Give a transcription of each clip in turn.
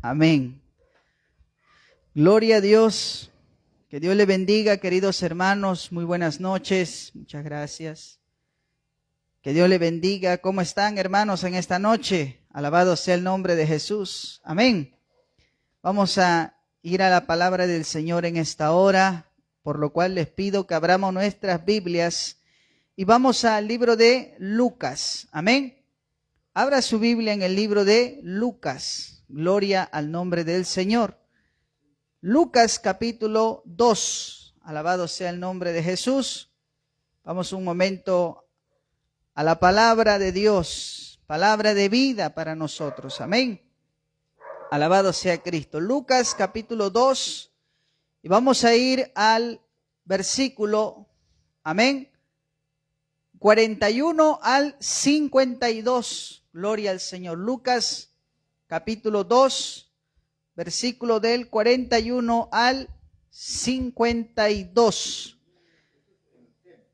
Amén. Gloria a Dios. Que Dios le bendiga, queridos hermanos. Muy buenas noches. Muchas gracias. Que Dios le bendiga. ¿Cómo están, hermanos, en esta noche? Alabado sea el nombre de Jesús. Amén. Vamos a ir a la palabra del Señor en esta hora, por lo cual les pido que abramos nuestras Biblias y vamos al libro de Lucas. Amén. Abra su Biblia en el libro de Lucas. Gloria al nombre del Señor. Lucas capítulo 2. Alabado sea el nombre de Jesús. Vamos un momento a la palabra de Dios, palabra de vida para nosotros. Amén. Alabado sea Cristo. Lucas capítulo 2. Y vamos a ir al versículo, amén, 41 al 52. Gloria al Señor. Lucas capítulo 2, versículo del 41 al 52.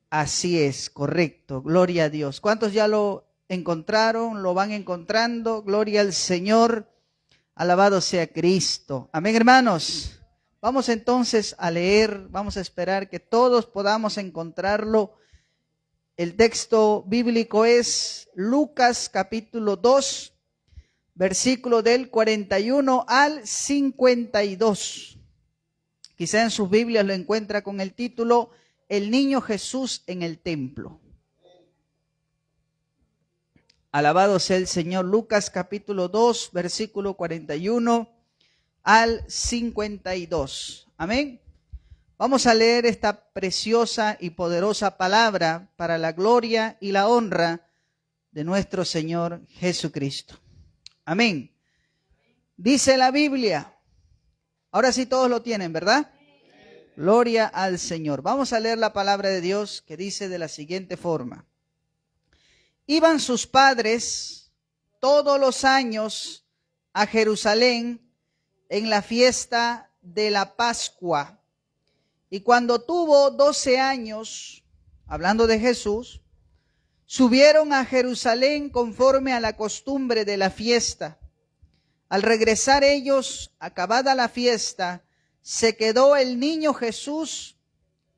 Así es, correcto. Gloria a Dios. ¿Cuántos ya lo encontraron? ¿Lo van encontrando? Gloria al Señor. Alabado sea Cristo. Amén, hermanos. Vamos entonces a leer, vamos a esperar que todos podamos encontrarlo. El texto bíblico es Lucas capítulo 2, versículo del 41 al 52. Quizá en sus Biblias lo encuentra con el título El niño Jesús en el templo. Alabado sea el Señor. Lucas capítulo 2, versículo 41 al 52. Amén. Vamos a leer esta preciosa y poderosa palabra para la gloria y la honra de nuestro Señor Jesucristo. Amén. Dice la Biblia. Ahora sí todos lo tienen, ¿verdad? Gloria al Señor. Vamos a leer la palabra de Dios que dice de la siguiente forma. Iban sus padres todos los años a Jerusalén en la fiesta de la Pascua. Y cuando tuvo 12 años, hablando de Jesús, subieron a Jerusalén conforme a la costumbre de la fiesta. Al regresar ellos, acabada la fiesta, se quedó el niño Jesús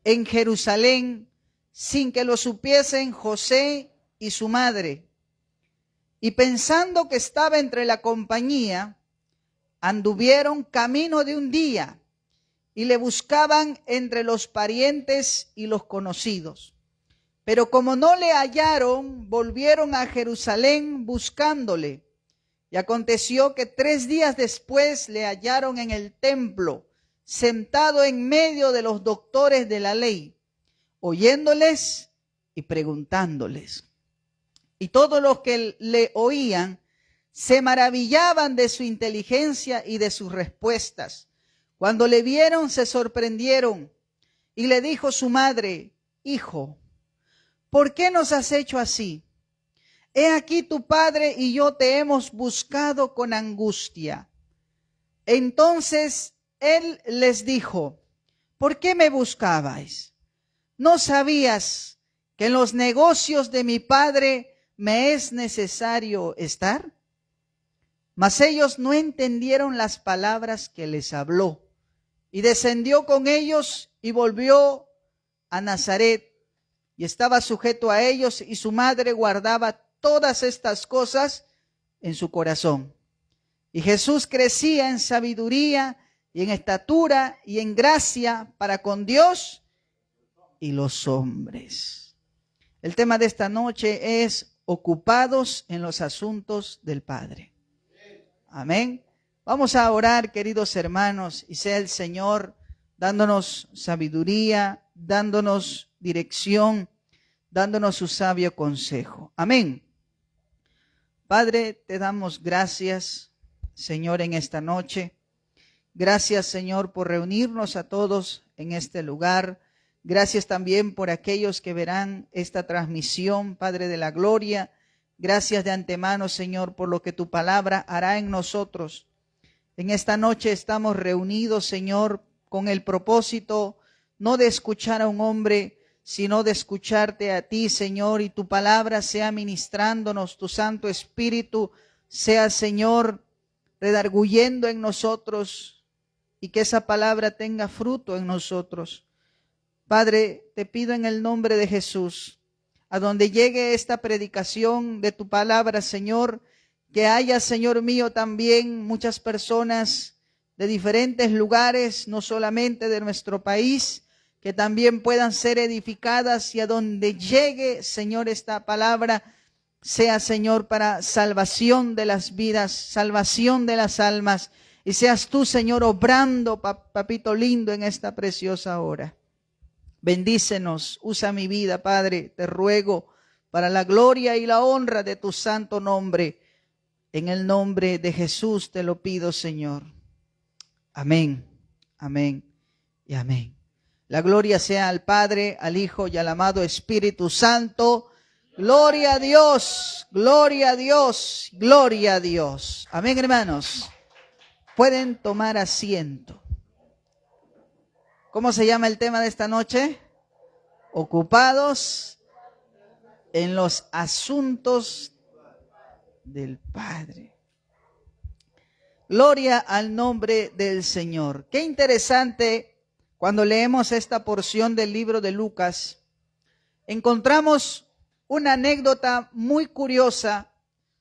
en Jerusalén sin que lo supiesen José y su madre. Y pensando que estaba entre la compañía, anduvieron camino de un día y le buscaban entre los parientes y los conocidos. Pero como no le hallaron, volvieron a Jerusalén buscándole. Y aconteció que 3 días después le hallaron en el templo, sentado en medio de los doctores de la ley, oyéndoles y preguntándoles. Y todos los que le oían se maravillaban de su inteligencia y de sus respuestas. Cuando le vieron, se sorprendieron. Y le dijo su madre: Hijo, ¿por qué nos has hecho así? He aquí tu padre y yo te hemos buscado con angustia. Entonces él les dijo: ¿por qué me buscabais? ¿No sabías que en los negocios de mi padre me es necesario estar? Mas ellos no entendieron las palabras que les habló. Y descendió con ellos y volvió a Nazaret. Y estaba sujeto a ellos, y su madre guardaba todas estas cosas en su corazón. Y Jesús crecía en sabiduría y en estatura y en gracia para con Dios y los hombres. El tema de esta noche es ocupados en los asuntos del Padre. Amén. Vamos a orar, queridos hermanos, y sea el Señor dándonos sabiduría, dándonos dirección, dándonos su sabio consejo. Amén. Padre, te damos gracias, Señor, en esta noche. Gracias, Señor, por reunirnos a todos en este lugar. Gracias también por aquellos que verán esta transmisión, Padre de la gloria. Gracias de antemano, Señor, por lo que tu palabra hará en nosotros. En esta noche estamos reunidos, Señor, con el propósito no de escuchar a un hombre, sino de escucharte a ti, Señor, y tu palabra sea ministrándonos, tu Santo Espíritu sea, Señor, redarguyendo en nosotros y que esa palabra tenga fruto en nosotros. Padre, te pido en el nombre de Jesús, a donde llegue esta predicación de tu palabra, Señor, que haya, Señor mío, también muchas personas de diferentes lugares, no solamente de nuestro país, que también puedan ser edificadas, y a donde llegue, Señor, esta palabra, sea, Señor, para salvación de las vidas, salvación de las almas, y seas tú, Señor, obrando, papito lindo, en esta preciosa hora. Bendícenos, usa mi vida, Padre, te ruego, para la gloria y la honra de tu santo nombre. En el nombre de Jesús te lo pido, Señor. Amén, amén y amén. La gloria sea al Padre, al Hijo y al amado Espíritu Santo. Gloria a Dios, gloria a Dios, gloria a Dios. Amén, hermanos. Pueden tomar asiento. ¿Cómo se llama el tema de esta noche? Ocupados en los asuntos del Padre. Gloria al nombre del Señor. Qué interesante cuando leemos esta porción del libro de Lucas. Encontramos una anécdota muy curiosa,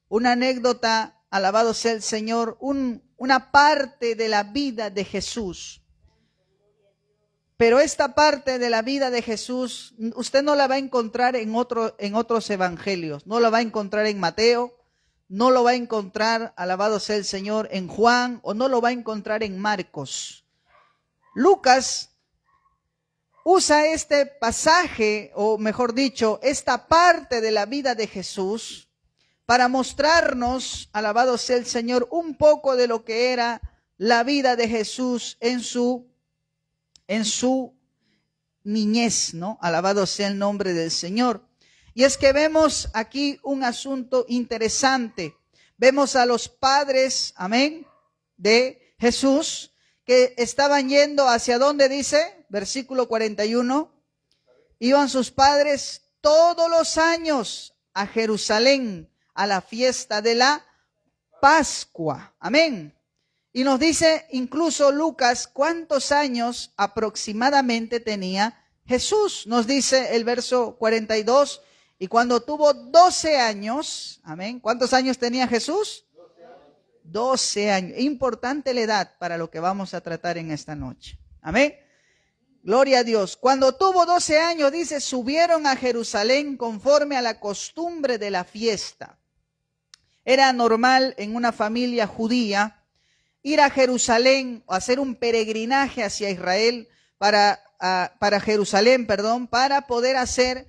una anécdota, alabado sea el Señor, una parte de la vida de Jesús. Pero esta parte de la vida de Jesús, usted no la va a encontrar en otros evangelios. No la va a encontrar en Mateo, no lo va a encontrar, alabado sea el Señor, en Juan, o no lo va a encontrar en Marcos. Lucas usa este pasaje, o mejor dicho, esta parte de la vida de Jesús, para mostrarnos, alabado sea el Señor, un poco de lo que era la vida de Jesús en su niñez, ¿no? Alabado sea el nombre del Señor. Y es que vemos aquí un asunto interesante. Vemos a los padres, amén, de Jesús, que estaban yendo hacia dónde dice, versículo 41, iban sus padres todos los años a Jerusalén, a la fiesta de la Pascua, amén. Y nos dice incluso Lucas cuántos años aproximadamente tenía Jesús. Nos dice el verso 42, y cuando tuvo 12 años, amén. ¿Cuántos años tenía Jesús? 12 años. Importante la edad para lo que vamos a tratar en esta noche. Amén. Gloria a Dios. Cuando tuvo 12 años, dice, subieron a Jerusalén conforme a la costumbre de la fiesta. Era normal en una familia judía ir a Jerusalén o hacer un peregrinaje hacia Israel para Jerusalén, para poder hacer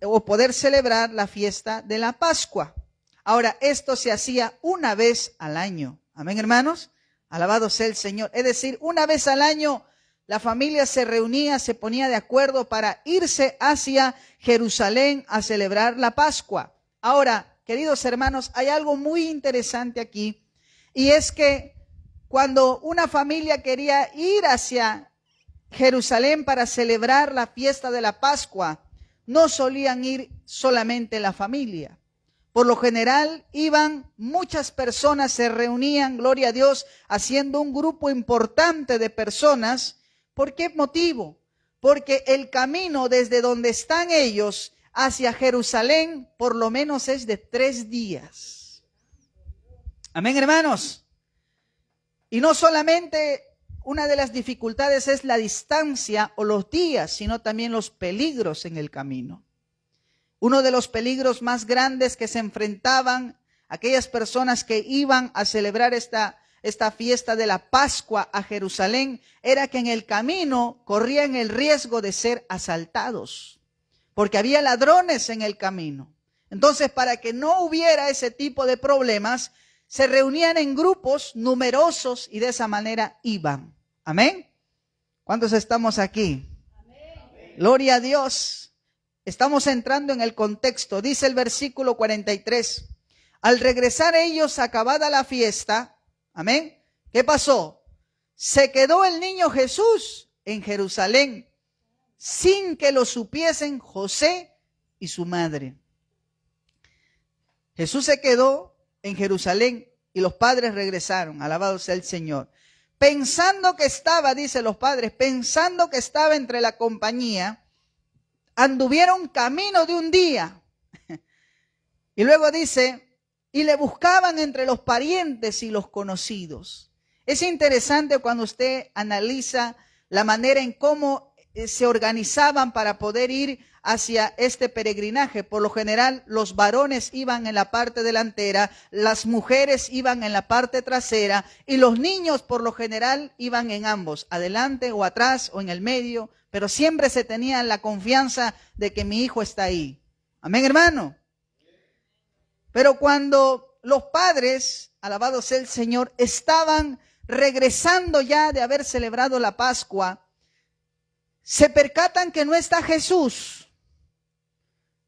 o poder celebrar la fiesta de la Pascua. Ahora, esto se hacía una vez al año. Amén, hermanos. Alabado sea el Señor. Es decir, una vez al año la familia se reunía, se ponía de acuerdo para irse hacia Jerusalén a celebrar la Pascua. Ahora, queridos hermanos, hay algo muy interesante aquí, y es que cuando una familia quería ir hacia Jerusalén para celebrar la fiesta de la Pascua, no solían ir solamente la familia. Por lo general iban muchas personas, se reunían, gloria a Dios, haciendo un grupo importante de personas. ¿Por qué motivo? Porque el camino desde donde están ellos hacia Jerusalén por lo menos es de 3 días. Amén, hermanos. Y no solamente una de las dificultades es la distancia o los días, sino también los peligros en el camino. Uno de los peligros más grandes que se enfrentaban aquellas personas que iban a celebrar esta fiesta de la Pascua a Jerusalén era que en el camino corrían el riesgo de ser asaltados, porque había ladrones en el camino. Entonces, para que no hubiera ese tipo de problemas, se reunían en grupos numerosos y de esa manera iban. ¿Amén? ¿Cuántos estamos aquí? Amén. Gloria a Dios. Estamos entrando en el contexto. Dice el versículo 43. Al regresar ellos acabada la fiesta, amén, ¿qué pasó? Se quedó el niño Jesús en Jerusalén sin que lo supiesen José y su madre. Jesús se quedó en Jerusalén Y los padres regresaron, alabado sea el Señor. Pensando que estaba, dice los padres, pensando que estaba entre la compañía, anduvieron camino de un día. Y luego dice, y le buscaban entre los parientes y los conocidos. Es interesante cuando usted analiza la manera en cómo se organizaban para poder ir hacia este peregrinaje. Por lo general, los varones iban en la parte delantera, las mujeres iban en la parte trasera y los niños por lo general iban en ambos, adelante o atrás o en el medio, pero siempre se tenía la confianza de que mi hijo está ahí. Amén, hermano. Pero cuando los padres, alabado sea el Señor, estaban regresando ya de haber celebrado la Pascua, se percatan que no está Jesús.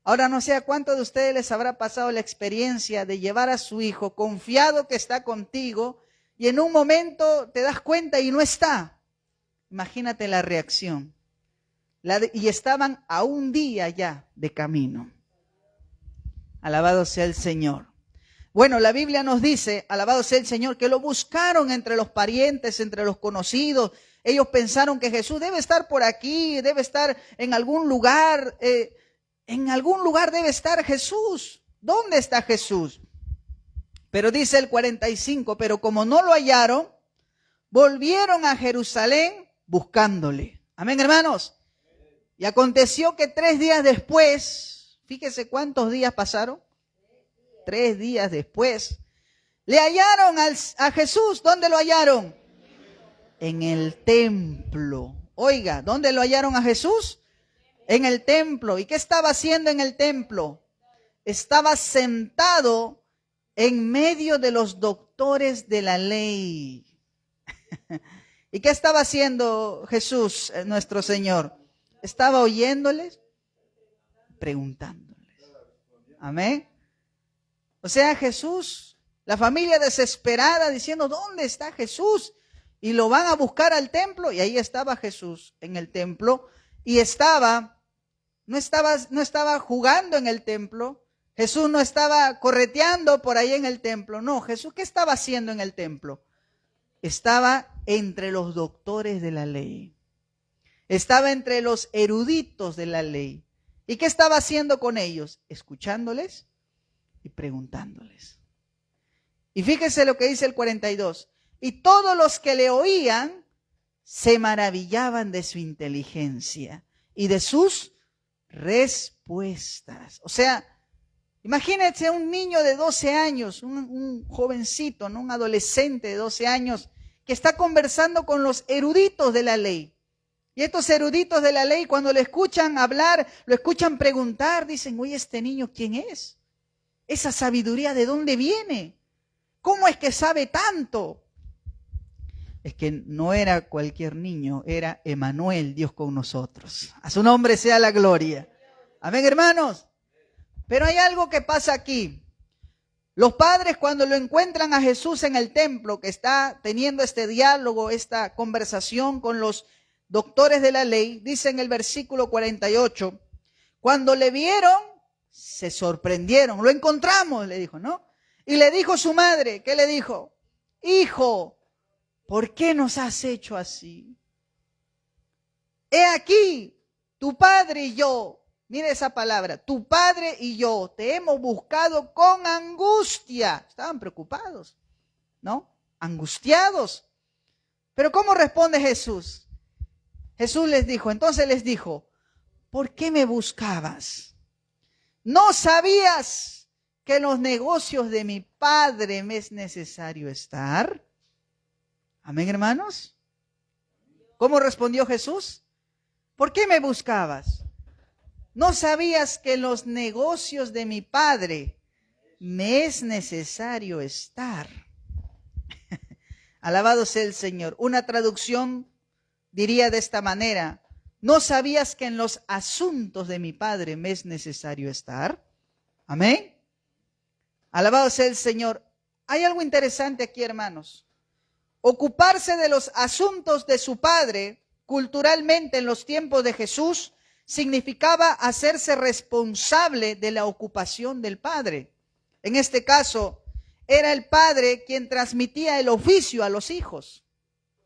Ahora no sé a cuántos de ustedes les habrá pasado la experiencia de llevar a su hijo confiado que está contigo y en un momento te das cuenta y no está. Imagínate la reacción. Y estaban a un día ya de camino. Alabado sea el Señor. Bueno, la Biblia nos dice, alabado sea el Señor, que lo buscaron entre los parientes, entre los conocidos. Ellos pensaron que Jesús debe estar por aquí, debe estar en algún lugar. En algún lugar debe estar Jesús. ¿Dónde está Jesús? Pero dice el 45, pero como no lo hallaron, volvieron a Jerusalén buscándole. Amén, hermanos. Y aconteció que 3 días después, fíjese cuántos días pasaron. 3 días después, le hallaron a Jesús. ¿Dónde lo hallaron? En el templo. Oiga, ¿dónde lo hallaron a Jesús? En el templo. ¿Y qué estaba haciendo en el templo? Estaba sentado en medio de los doctores de la ley. ¿Y qué estaba haciendo Jesús, nuestro Señor? Estaba oyéndoles, preguntándoles. Amén. O sea, Jesús, la familia desesperada diciendo, ¿dónde está Jesús? Y lo van a buscar al templo. Y ahí estaba Jesús en el templo. Y no estaba jugando en el templo. Jesús no estaba correteando por ahí en el templo. No, Jesús, ¿qué estaba haciendo en el templo? Estaba entre los doctores de la ley. Estaba entre los eruditos de la ley. ¿Y qué estaba haciendo con ellos? Escuchándoles y preguntándoles. Y fíjese lo que dice el 42. Y todos los que le oían se maravillaban de su inteligencia y de sus respuestas. O sea, imagínense un niño de 12 años, un jovencito, ¿no? Un adolescente de 12 años que está conversando con los eruditos de la ley. Y estos eruditos de la ley, cuando le escuchan hablar, lo escuchan preguntar, dicen, oye, ¿este niño quién es? ¿Esa sabiduría de dónde viene? ¿Cómo es que sabe tanto? Es que no era cualquier niño, era Emmanuel, Dios con nosotros. A su nombre sea la gloria. Amén, hermanos. Pero hay algo que pasa aquí. Los padres, cuando lo encuentran a Jesús en el templo, que está teniendo este diálogo, esta conversación con los doctores de la ley, dice en el versículo 48, cuando le vieron, se sorprendieron. Lo encontramos, le dijo, ¿no? Y le dijo su madre, ¿qué le dijo? Hijo, ¿por qué nos has hecho así? He aquí, tu padre y yo, mire esa palabra, tu padre y yo te hemos buscado con angustia. Estaban preocupados, ¿no? Angustiados. Pero ¿cómo responde Jesús? Jesús entonces les dijo, ¿por qué me buscabas? ¿No sabías que en los negocios de mi Padre me es necesario estar? Amén, hermanos. ¿Cómo respondió Jesús? ¿Por qué me buscabas? ¿No sabías que en los negocios de mi Padre me es necesario estar? Alabado sea el Señor. Una traducción diría de esta manera, ¿no sabías que en los asuntos de mi Padre me es necesario estar? Amén. Alabado sea el Señor. Hay algo interesante aquí, hermanos. Ocuparse de los asuntos de su Padre, culturalmente en los tiempos de Jesús, significaba hacerse responsable de la ocupación del Padre. En este caso, era el padre quien transmitía el oficio a los hijos.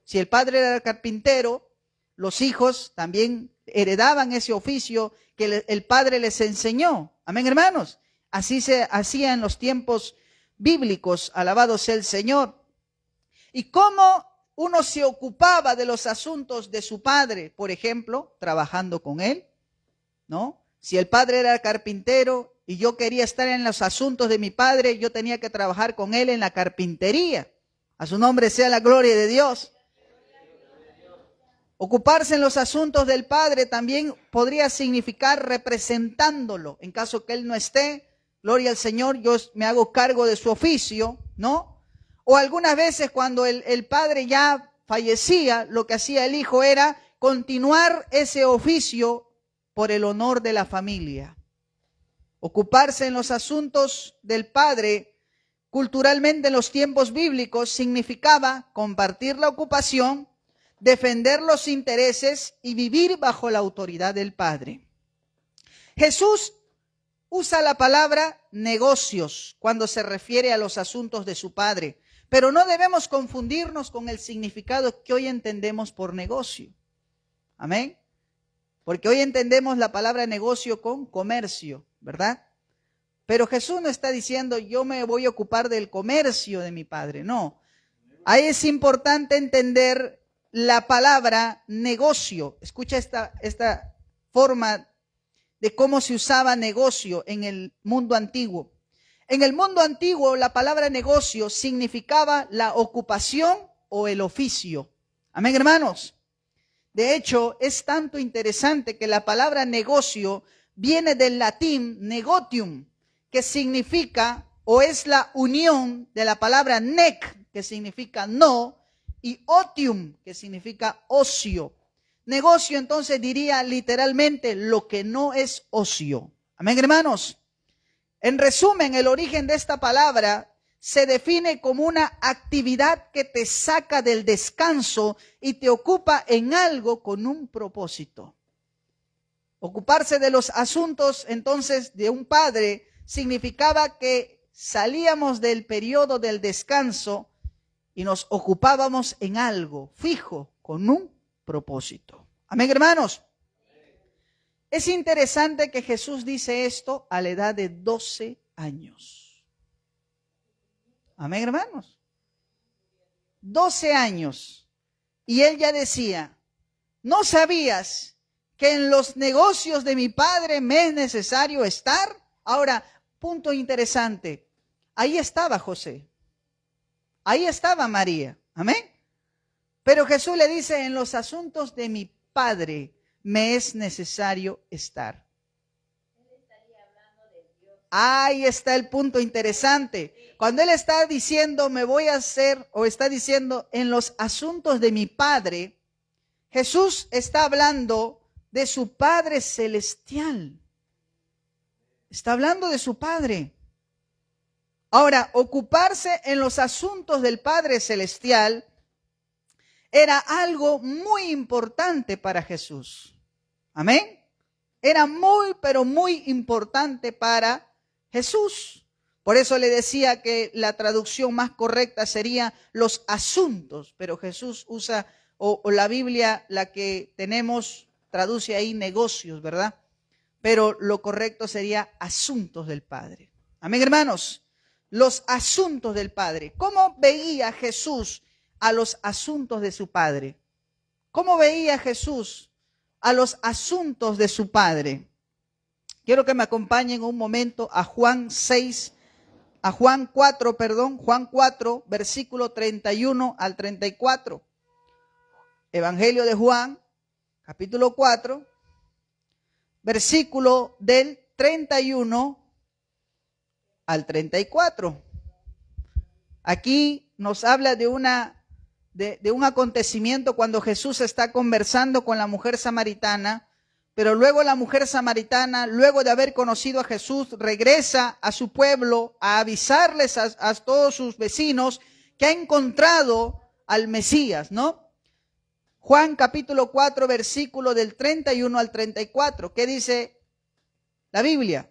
Si el padre era carpintero, los hijos también heredaban ese oficio que el padre les enseñó. Amén, hermanos. Así se hacía en los tiempos bíblicos, alabado sea el Señor. Y cómo uno se ocupaba de los asuntos de su padre, por ejemplo, trabajando con él, ¿no? Si el padre era carpintero y yo quería estar en los asuntos de mi padre, yo tenía que trabajar con él en la carpintería. A su nombre sea la gloria de Dios. Ocuparse en los asuntos del padre también podría significar representándolo. En caso que él no esté, gloria al Señor, yo me hago cargo de su oficio, ¿no? O algunas veces cuando el padre ya fallecía, lo que hacía el hijo era continuar ese oficio por el honor de la familia. Ocuparse en los asuntos del padre, culturalmente en los tiempos bíblicos, significaba compartir la ocupación, defender los intereses y vivir bajo la autoridad del Padre. Jesús usa la palabra negocios cuando se refiere a los asuntos de su Padre, pero no debemos confundirnos con el significado que hoy entendemos por negocio. Amén. Porque hoy entendemos la palabra negocio con comercio, ¿verdad? Pero Jesús no está diciendo yo me voy a ocupar del comercio de mi Padre, no. Ahí es importante entender la palabra negocio. Escucha esta forma de cómo se usaba negocio en el mundo antiguo. En el mundo antiguo, la palabra negocio significaba la ocupación o el oficio. Amén, hermanos. De hecho, es tanto interesante que la palabra negocio viene del latín negotium, que significa o es la unión de la palabra nec, que significa no, y otium, que significa ocio. Negocio entonces diría literalmente lo que no es ocio. Amén, hermanos. En resumen, el origen de esta palabra se define como una actividad que te saca del descanso y te ocupa en algo con un propósito. Ocuparse de los asuntos entonces de un padre significaba que salíamos del periodo del descanso y nos ocupábamos en algo fijo, con un propósito. Amén, hermanos. Es interesante que Jesús dice esto a la edad de 12 años. Amén, hermanos. 12 años. Y él ya decía, ¿no sabías que en los negocios de mi Padre me es necesario estar? Ahora, punto interesante. Ahí estaba José. Ahí estaba María, amén. Pero Jesús le dice, en los asuntos de mi Padre me es necesario estar. Ahí está el punto interesante. Cuando él está diciendo, me voy a hacer, o está diciendo, en los asuntos de mi Padre, Jesús está hablando de su Padre celestial. Está hablando de su Padre. Ahora, ocuparse en los asuntos del Padre Celestial era algo muy importante para Jesús. Amén. Era muy, pero muy importante para Jesús. Por eso le decía que la traducción más correcta sería los asuntos, pero Jesús usa, o la Biblia, la que tenemos, traduce ahí negocios, ¿verdad? Pero lo correcto sería asuntos del Padre. Amén, hermanos. Los asuntos del Padre. ¿Cómo veía Jesús a los asuntos de su Padre? ¿Cómo veía Jesús a los asuntos de su Padre? Quiero que me acompañen un momento a Juan 4, versículo 31 al 34. Evangelio de Juan, capítulo 4, versículo del 31 al 34. Aquí nos habla de un acontecimiento cuando Jesús está conversando con la mujer samaritana, pero luego la mujer samaritana, luego de haber conocido a Jesús, regresa a su pueblo a avisarles a todos sus vecinos que ha encontrado al Mesías, ¿no? Juan capítulo 4, versículo del 31 al 34. ¿Qué dice la Biblia?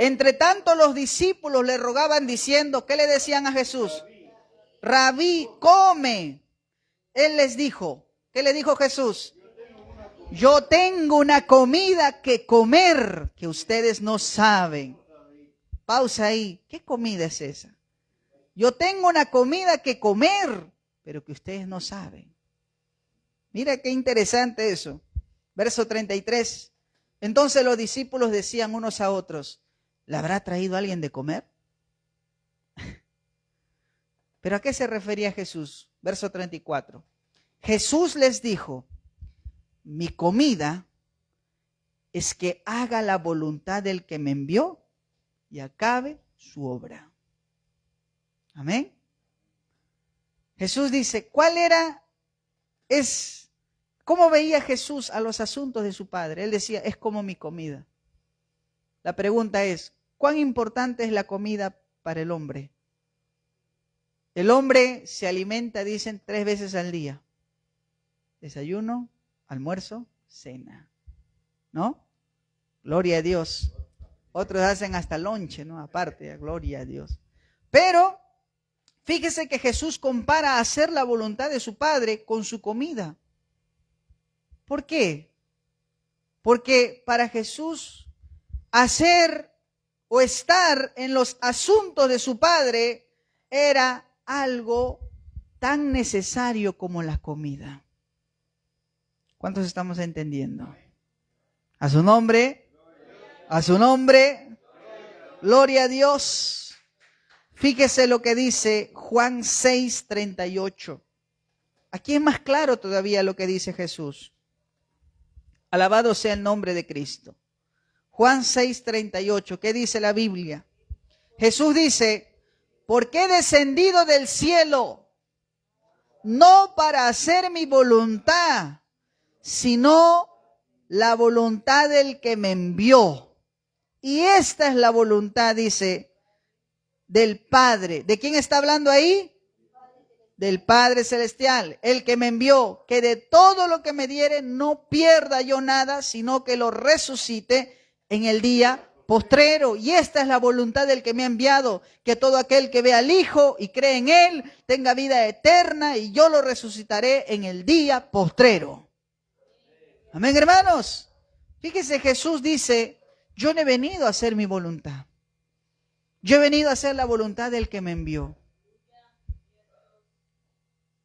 Entre tanto los discípulos le rogaban diciendo, ¿qué le decían a Jesús? Rabí, come. Él les dijo, ¿qué le dijo Jesús? Yo tengo una comida que comer que ustedes no saben. Pausa ahí. ¿Qué comida es esa? Yo tengo una comida que comer, pero que ustedes no saben. Mira qué interesante eso. Verso 33. Entonces los discípulos decían unos a otros, ¿le habrá traído alguien de comer? ¿Pero a qué se refería Jesús? Verso 34. Jesús les dijo, mi comida es que haga la voluntad del que me envió y acabe su obra. Amén. Jesús dice, ¿cómo veía Jesús a los asuntos de su Padre? Él decía, es como mi comida. La pregunta es, ¿cuán importante es la comida para el hombre? El hombre se alimenta, dicen, 3 veces al día. Desayuno, almuerzo, cena. ¿No? Gloria a Dios. Otros hacen hasta lonche, ¿no? Aparte, gloria a Dios. Pero fíjese que Jesús compara hacer la voluntad de su Padre con su comida. ¿Por qué? Porque para Jesús hacer o estar en los asuntos de su Padre era algo tan necesario como la comida. ¿Cuántos estamos entendiendo? A su nombre, gloria a Dios. Fíjese lo que dice Juan 6:38. Aquí es más claro todavía lo que dice Jesús. Alabado sea el nombre de Cristo. Juan 6:38, ¿qué dice la Biblia? Jesús dice, porque he descendido del cielo, no para hacer mi voluntad, sino la voluntad del que me envió. Y esta es la voluntad, dice, del Padre. ¿De quién está hablando ahí? Del Padre Celestial, el que me envió, que de todo lo que me diere no pierda yo nada, sino que lo resucite en el día postrero. Y esta es la voluntad del que me ha enviado, que todo aquel que vea al Hijo y cree en Él tenga vida eterna, y yo lo resucitaré en el día postrero. Amén, hermanos. Fíjese, Jesús dice, yo no he venido a hacer mi voluntad. Yo he venido a hacer la voluntad del que me envió.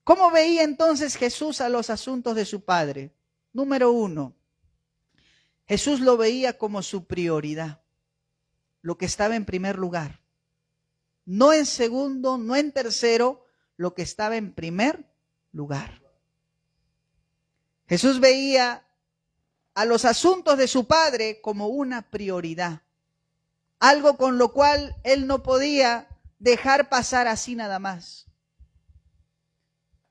¿Cómo veía entonces Jesús a los asuntos de su Padre? Número 1, Jesús lo veía como su prioridad, lo que estaba en primer lugar. No en segundo, no en tercero, lo que estaba en primer lugar. Jesús veía a los asuntos de su Padre como una prioridad, algo con lo cual él no podía dejar pasar así nada más.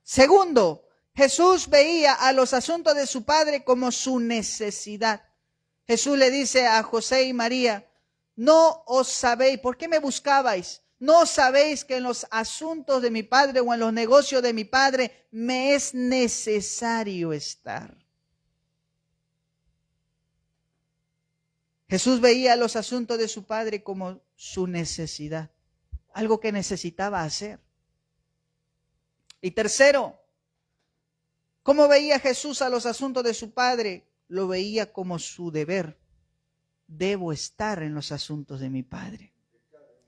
Segundo, Jesús veía a los asuntos de su Padre como su necesidad. Jesús le dice a José y María, no os sabéis, ¿por qué me buscabais? ¿No sabéis que en los asuntos de mi Padre o en los negocios de mi Padre me es necesario estar? Jesús veía los asuntos de su Padre como su necesidad, algo que necesitaba hacer. Y tercero, ¿cómo veía Jesús a los asuntos de su Padre? Lo veía como su deber. Debo estar en los asuntos de mi Padre.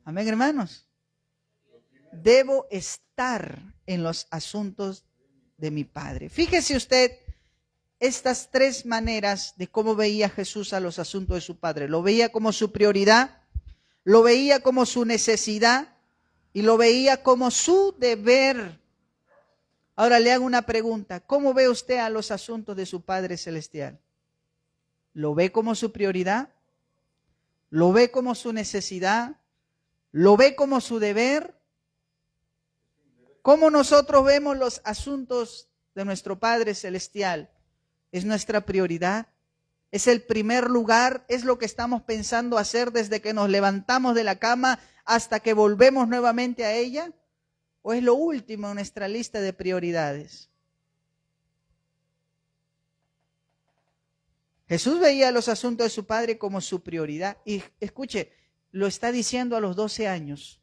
Amén, hermanos. Debo estar en los asuntos de mi Padre. Fíjese usted estas 3 maneras de cómo veía Jesús a los asuntos de su Padre. Lo veía como su prioridad, lo veía como su necesidad y lo veía como su deber. Ahora le hago una pregunta. ¿Cómo ve usted a los asuntos de su Padre Celestial? ¿Lo ve como su prioridad? ¿Lo ve como su necesidad? ¿Lo ve como su deber? ¿Cómo nosotros vemos los asuntos de nuestro Padre Celestial? ¿Es nuestra prioridad? ¿Es el primer lugar? ¿Es lo que estamos pensando hacer desde que nos levantamos de la cama hasta que volvemos nuevamente a ella? ¿O es lo último en nuestra lista de prioridades? Jesús veía los asuntos de su Padre como su prioridad. Y escuche, lo está diciendo a los 12 años.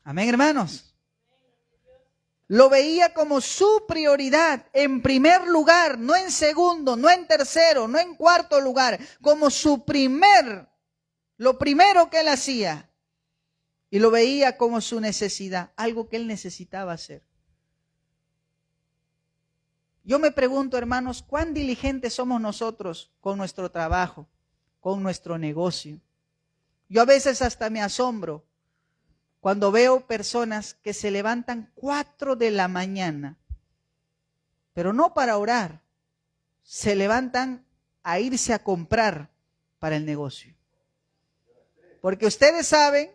Amén, hermanos. Lo veía como su prioridad, en primer lugar, no en segundo, no en tercero, no en cuarto lugar, como lo primero que él hacía. Y lo veía como su necesidad, algo que él necesitaba hacer. Yo me pregunto, hermanos, ¿cuán diligentes somos nosotros con nuestro trabajo, con nuestro negocio? Yo a veces hasta me asombro cuando veo personas que se levantan 4 de la mañana, pero no para orar, se levantan a irse a comprar para el negocio. Porque ustedes saben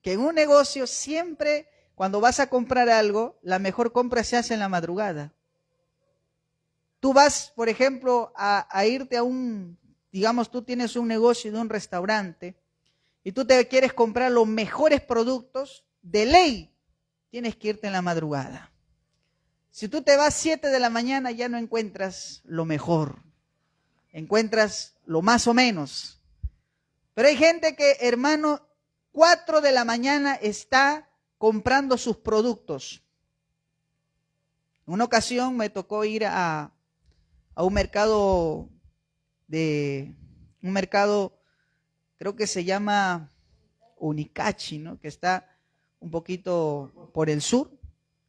que en un negocio siempre, cuando vas a comprar algo, la mejor compra se hace en la madrugada. Tú vas, por ejemplo, a irte a digamos, tú tienes un negocio de un restaurante y tú te quieres comprar los mejores productos, de ley tienes que irte en la madrugada. Si tú te vas 7 de la mañana ya no encuentras lo mejor, encuentras lo más o menos. Pero hay gente que, hermano, 4 de la mañana está comprando sus productos. En una ocasión me tocó ir a un mercado creo que se llama Unicachi, ¿no? Que está un poquito por el sur.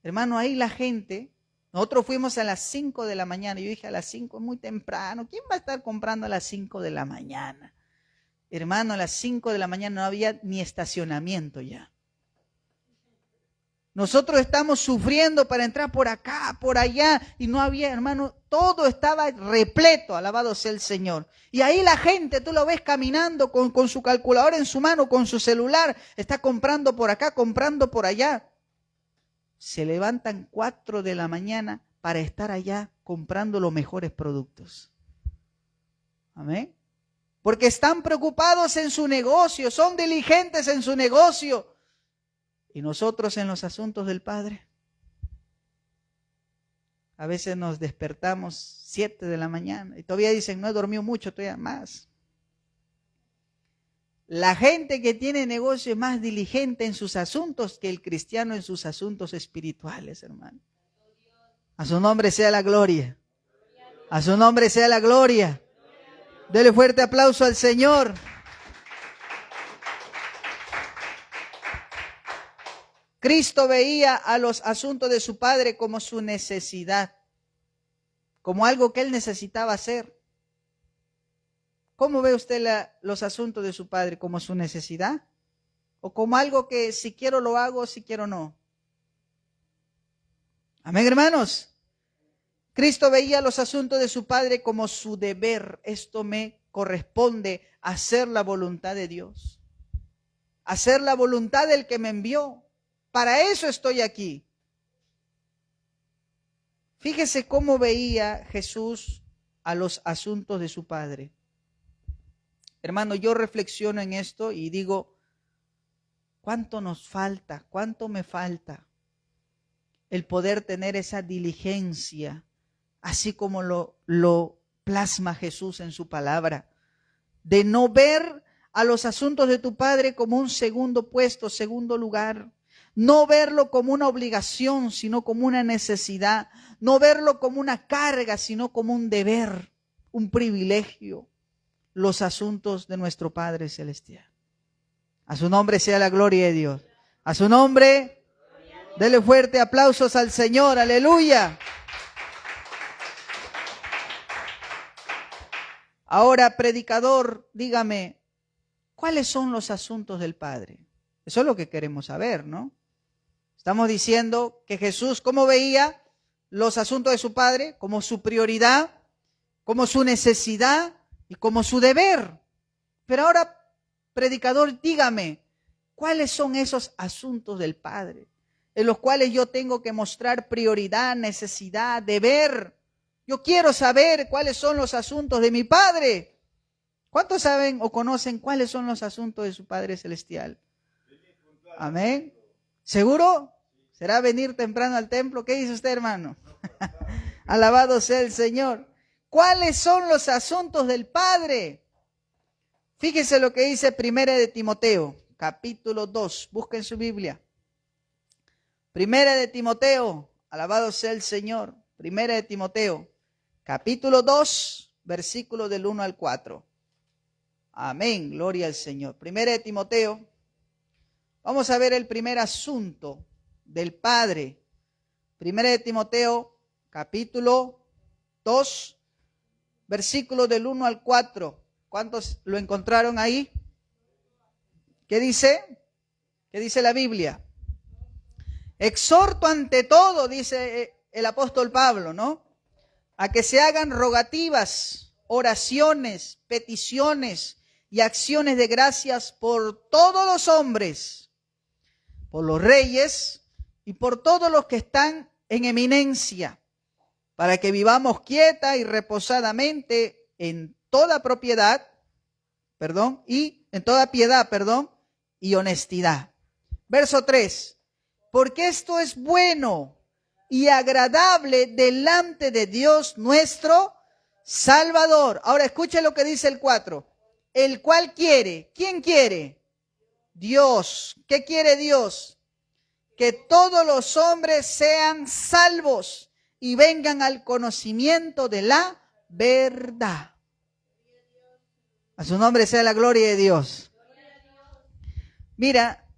Hermano, ahí la gente, nosotros fuimos a las 5 de la mañana, yo dije a las 5 es muy temprano, ¿quién va a estar comprando a las 5 de la mañana? Hermano, a las 5 de la mañana no había ni estacionamiento ya. Nosotros estamos sufriendo para entrar por acá, por allá, y no había, hermano, todo estaba repleto, alabado sea el Señor. Y ahí la gente, tú lo ves caminando con su calculadora en su mano, con su celular, está comprando por acá, comprando por allá. Se levantan 4 de la mañana para estar allá comprando los mejores productos. Amén. Porque están preocupados en su negocio, son diligentes en su negocio. Y nosotros en los asuntos del Padre, a veces nos despertamos 7 de la mañana y todavía dicen, no he dormido mucho, todavía más. La gente que tiene negocio es más diligente en sus asuntos que el cristiano en sus asuntos espirituales, hermano. A su nombre sea la gloria. A su nombre sea la gloria. Dele fuerte aplauso al Señor. Cristo veía a los asuntos de su Padre como su necesidad, como algo que Él necesitaba hacer. ¿Cómo ve usted los asuntos de su Padre? ¿Como su necesidad? ¿O como algo que si quiero lo hago, si quiero no? Amén, hermanos. Cristo veía los asuntos de su Padre como su deber. Esto me corresponde, hacer la voluntad de Dios. Hacer la voluntad del que me envió. Para eso estoy aquí. Fíjese cómo veía Jesús a los asuntos de su Padre. Hermano, yo reflexiono en esto y digo, ¿cuánto nos falta? ¿Cuánto me falta? El poder tener esa diligencia, así como lo plasma Jesús en su palabra, de no ver a los asuntos de tu Padre como un segundo puesto, segundo lugar. No verlo como una obligación, sino como una necesidad. No verlo como una carga, sino como un deber, un privilegio. Los asuntos de nuestro Padre Celestial. A su nombre sea la gloria de Dios. A su nombre, dele fuerte aplausos al Señor. Aleluya. Ahora, predicador, dígame, ¿cuáles son los asuntos del Padre? Eso es lo que queremos saber, ¿no? Estamos diciendo que Jesús, ¿cómo veía los asuntos de su Padre? Como su prioridad, como su necesidad y como su deber. Pero ahora, predicador, dígame, ¿cuáles son esos asuntos del Padre en los cuales yo tengo que mostrar prioridad, necesidad, deber? Yo quiero saber cuáles son los asuntos de mi Padre. ¿Cuántos saben o conocen cuáles son los asuntos de su Padre Celestial? Amén. ¿Seguro? ¿Será venir temprano al templo? ¿Qué dice usted, hermano? Alabado sea el Señor. ¿Cuáles son los asuntos del Padre? Fíjense lo que dice Primera de Timoteo, capítulo 2. Busquen su Biblia. Primera de Timoteo, alabado sea el Señor. Primera de Timoteo, capítulo 2, versículo del 1 al 4. Amén, gloria al Señor. Primera de Timoteo, vamos a ver el primer asunto del Padre. Primera de Timoteo, capítulo 2, versículo del 1 al 4. ¿Cuántos lo encontraron ahí? ¿Qué dice? ¿Qué dice la Biblia? Exhorto ante todo, dice el apóstol Pablo, ¿no? A que se hagan rogativas, oraciones, peticiones y acciones de gracias por todos los hombres, por los reyes y por todos los que están en eminencia, para que vivamos quieta y reposadamente en toda piedad, y honestidad. Verso 3. Porque esto es bueno y agradable delante de Dios nuestro Salvador. Ahora escuche lo que dice el 4. El cual quiere, ¿quién quiere? Dios. ¿Qué quiere Dios? Que todos los hombres sean salvos y vengan al conocimiento de la verdad. A su nombre sea la gloria de Dios. Mira,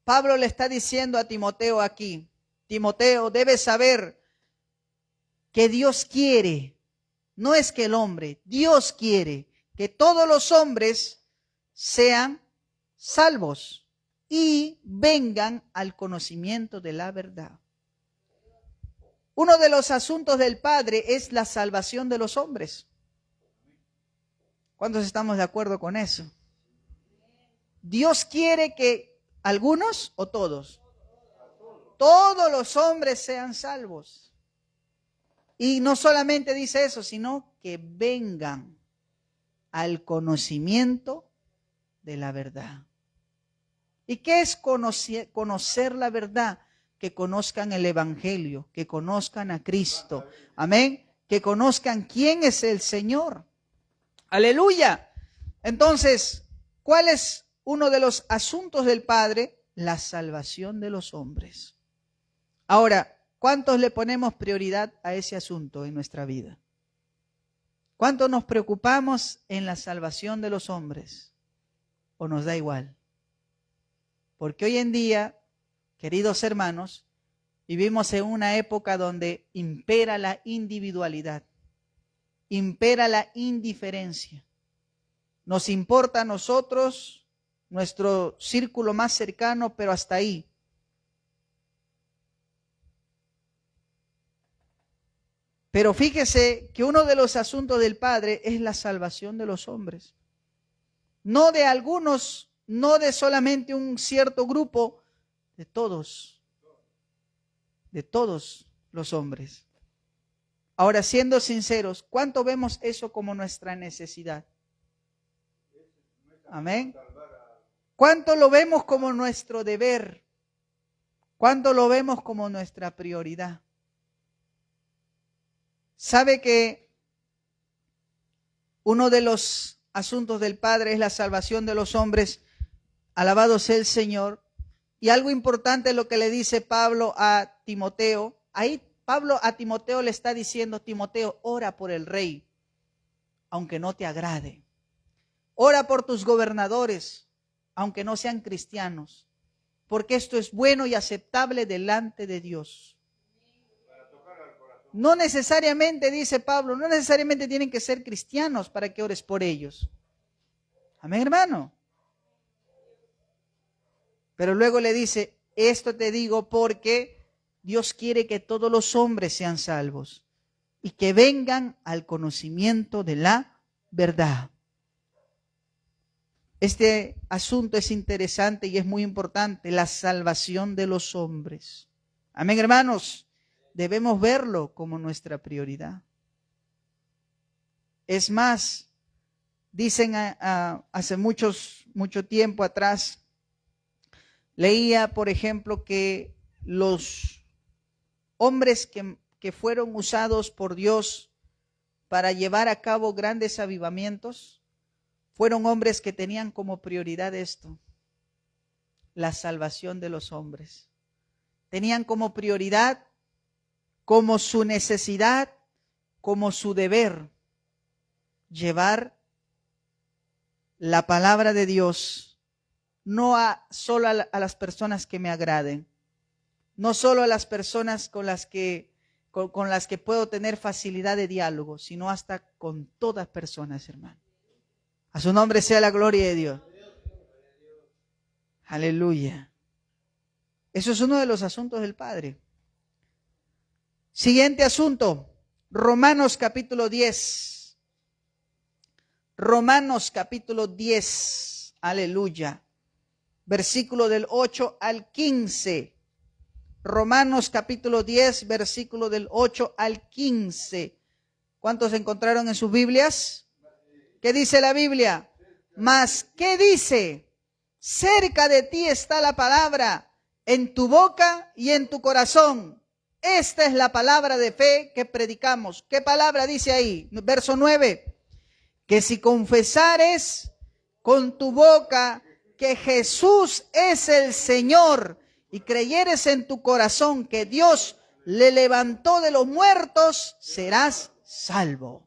Pablo le está diciendo a Timoteo aquí, Timoteo, debes saber que Dios quiere, no es que el hombre, Dios quiere que todos los hombres sean salvos y vengan al conocimiento de la verdad. Uno de los asuntos del Padre es la salvación de los hombres. ¿Cuántos estamos de acuerdo con eso? Dios quiere que algunos o todos los hombres sean salvos. Y no solamente dice eso, sino que vengan al conocimiento de la verdad. ¿Y qué es conocer la verdad? Que conozcan el Evangelio, que conozcan a Cristo. Amén. Que conozcan quién es el Señor. Aleluya. Entonces, ¿cuál es uno de los asuntos del Padre? La salvación de los hombres. Ahora, ¿cuántos le ponemos prioridad a ese asunto en nuestra vida? ¿Cuánto nos preocupamos en la salvación de los hombres? ¿O nos da igual? Porque hoy en día, queridos hermanos, vivimos en una época donde impera la individualidad, impera la indiferencia. Nos importa a nosotros, nuestro círculo más cercano, pero hasta ahí. Pero fíjese que uno de los asuntos del Padre es la salvación de los hombres. No de algunos, no de solamente un cierto grupo, de todos los hombres. Ahora, siendo sinceros, ¿cuánto vemos eso como nuestra necesidad? Amén. ¿Cuánto lo vemos como nuestro deber? ¿Cuánto lo vemos como nuestra prioridad? ¿Sabe que uno de los asuntos del Padre es la salvación de los hombres? Alabado sea el Señor. Y algo importante es lo que le dice Pablo a Timoteo. Ahí Pablo a Timoteo le está diciendo, Timoteo, ora por el rey, aunque no te agrade. Ora por tus gobernadores, aunque no sean cristianos, porque esto es bueno y aceptable delante de Dios. No necesariamente, dice Pablo, no necesariamente tienen que ser cristianos para que ores por ellos. Amén, hermano. Pero luego le dice, esto te digo porque Dios quiere que todos los hombres sean salvos y que vengan al conocimiento de la verdad. Este asunto es interesante y es muy importante, la salvación de los hombres. Amén, hermanos. Debemos verlo como nuestra prioridad. Es más, dicen hace mucho tiempo atrás, leía, por ejemplo, que los hombres que fueron usados por Dios para llevar a cabo grandes avivamientos fueron hombres que tenían como prioridad esto, la salvación de los hombres. Tenían como prioridad, como su necesidad, como su deber, llevar la palabra de Dios, no solo a las personas que me agraden, no solo a las personas con las que puedo tener facilidad de diálogo, sino hasta con todas personas, hermano. A su nombre sea la gloria de Dios. Aleluya. Eso es uno de los asuntos del Padre. Siguiente asunto, Romanos capítulo 10. Romanos capítulo 10, aleluya. Versículo del 8 al 15. Romanos capítulo 10, versículo del 8 al 15. ¿Cuántos encontraron en sus Biblias? ¿Qué dice la Biblia? Mas, ¿qué dice? Cerca de ti está la palabra, en tu boca y en tu corazón. Esta es la palabra de fe que predicamos. ¿Qué palabra dice ahí? Verso 9. Que si confesares con tu boca que Jesús es el Señor y creyeres en tu corazón que Dios le levantó de los muertos, serás salvo.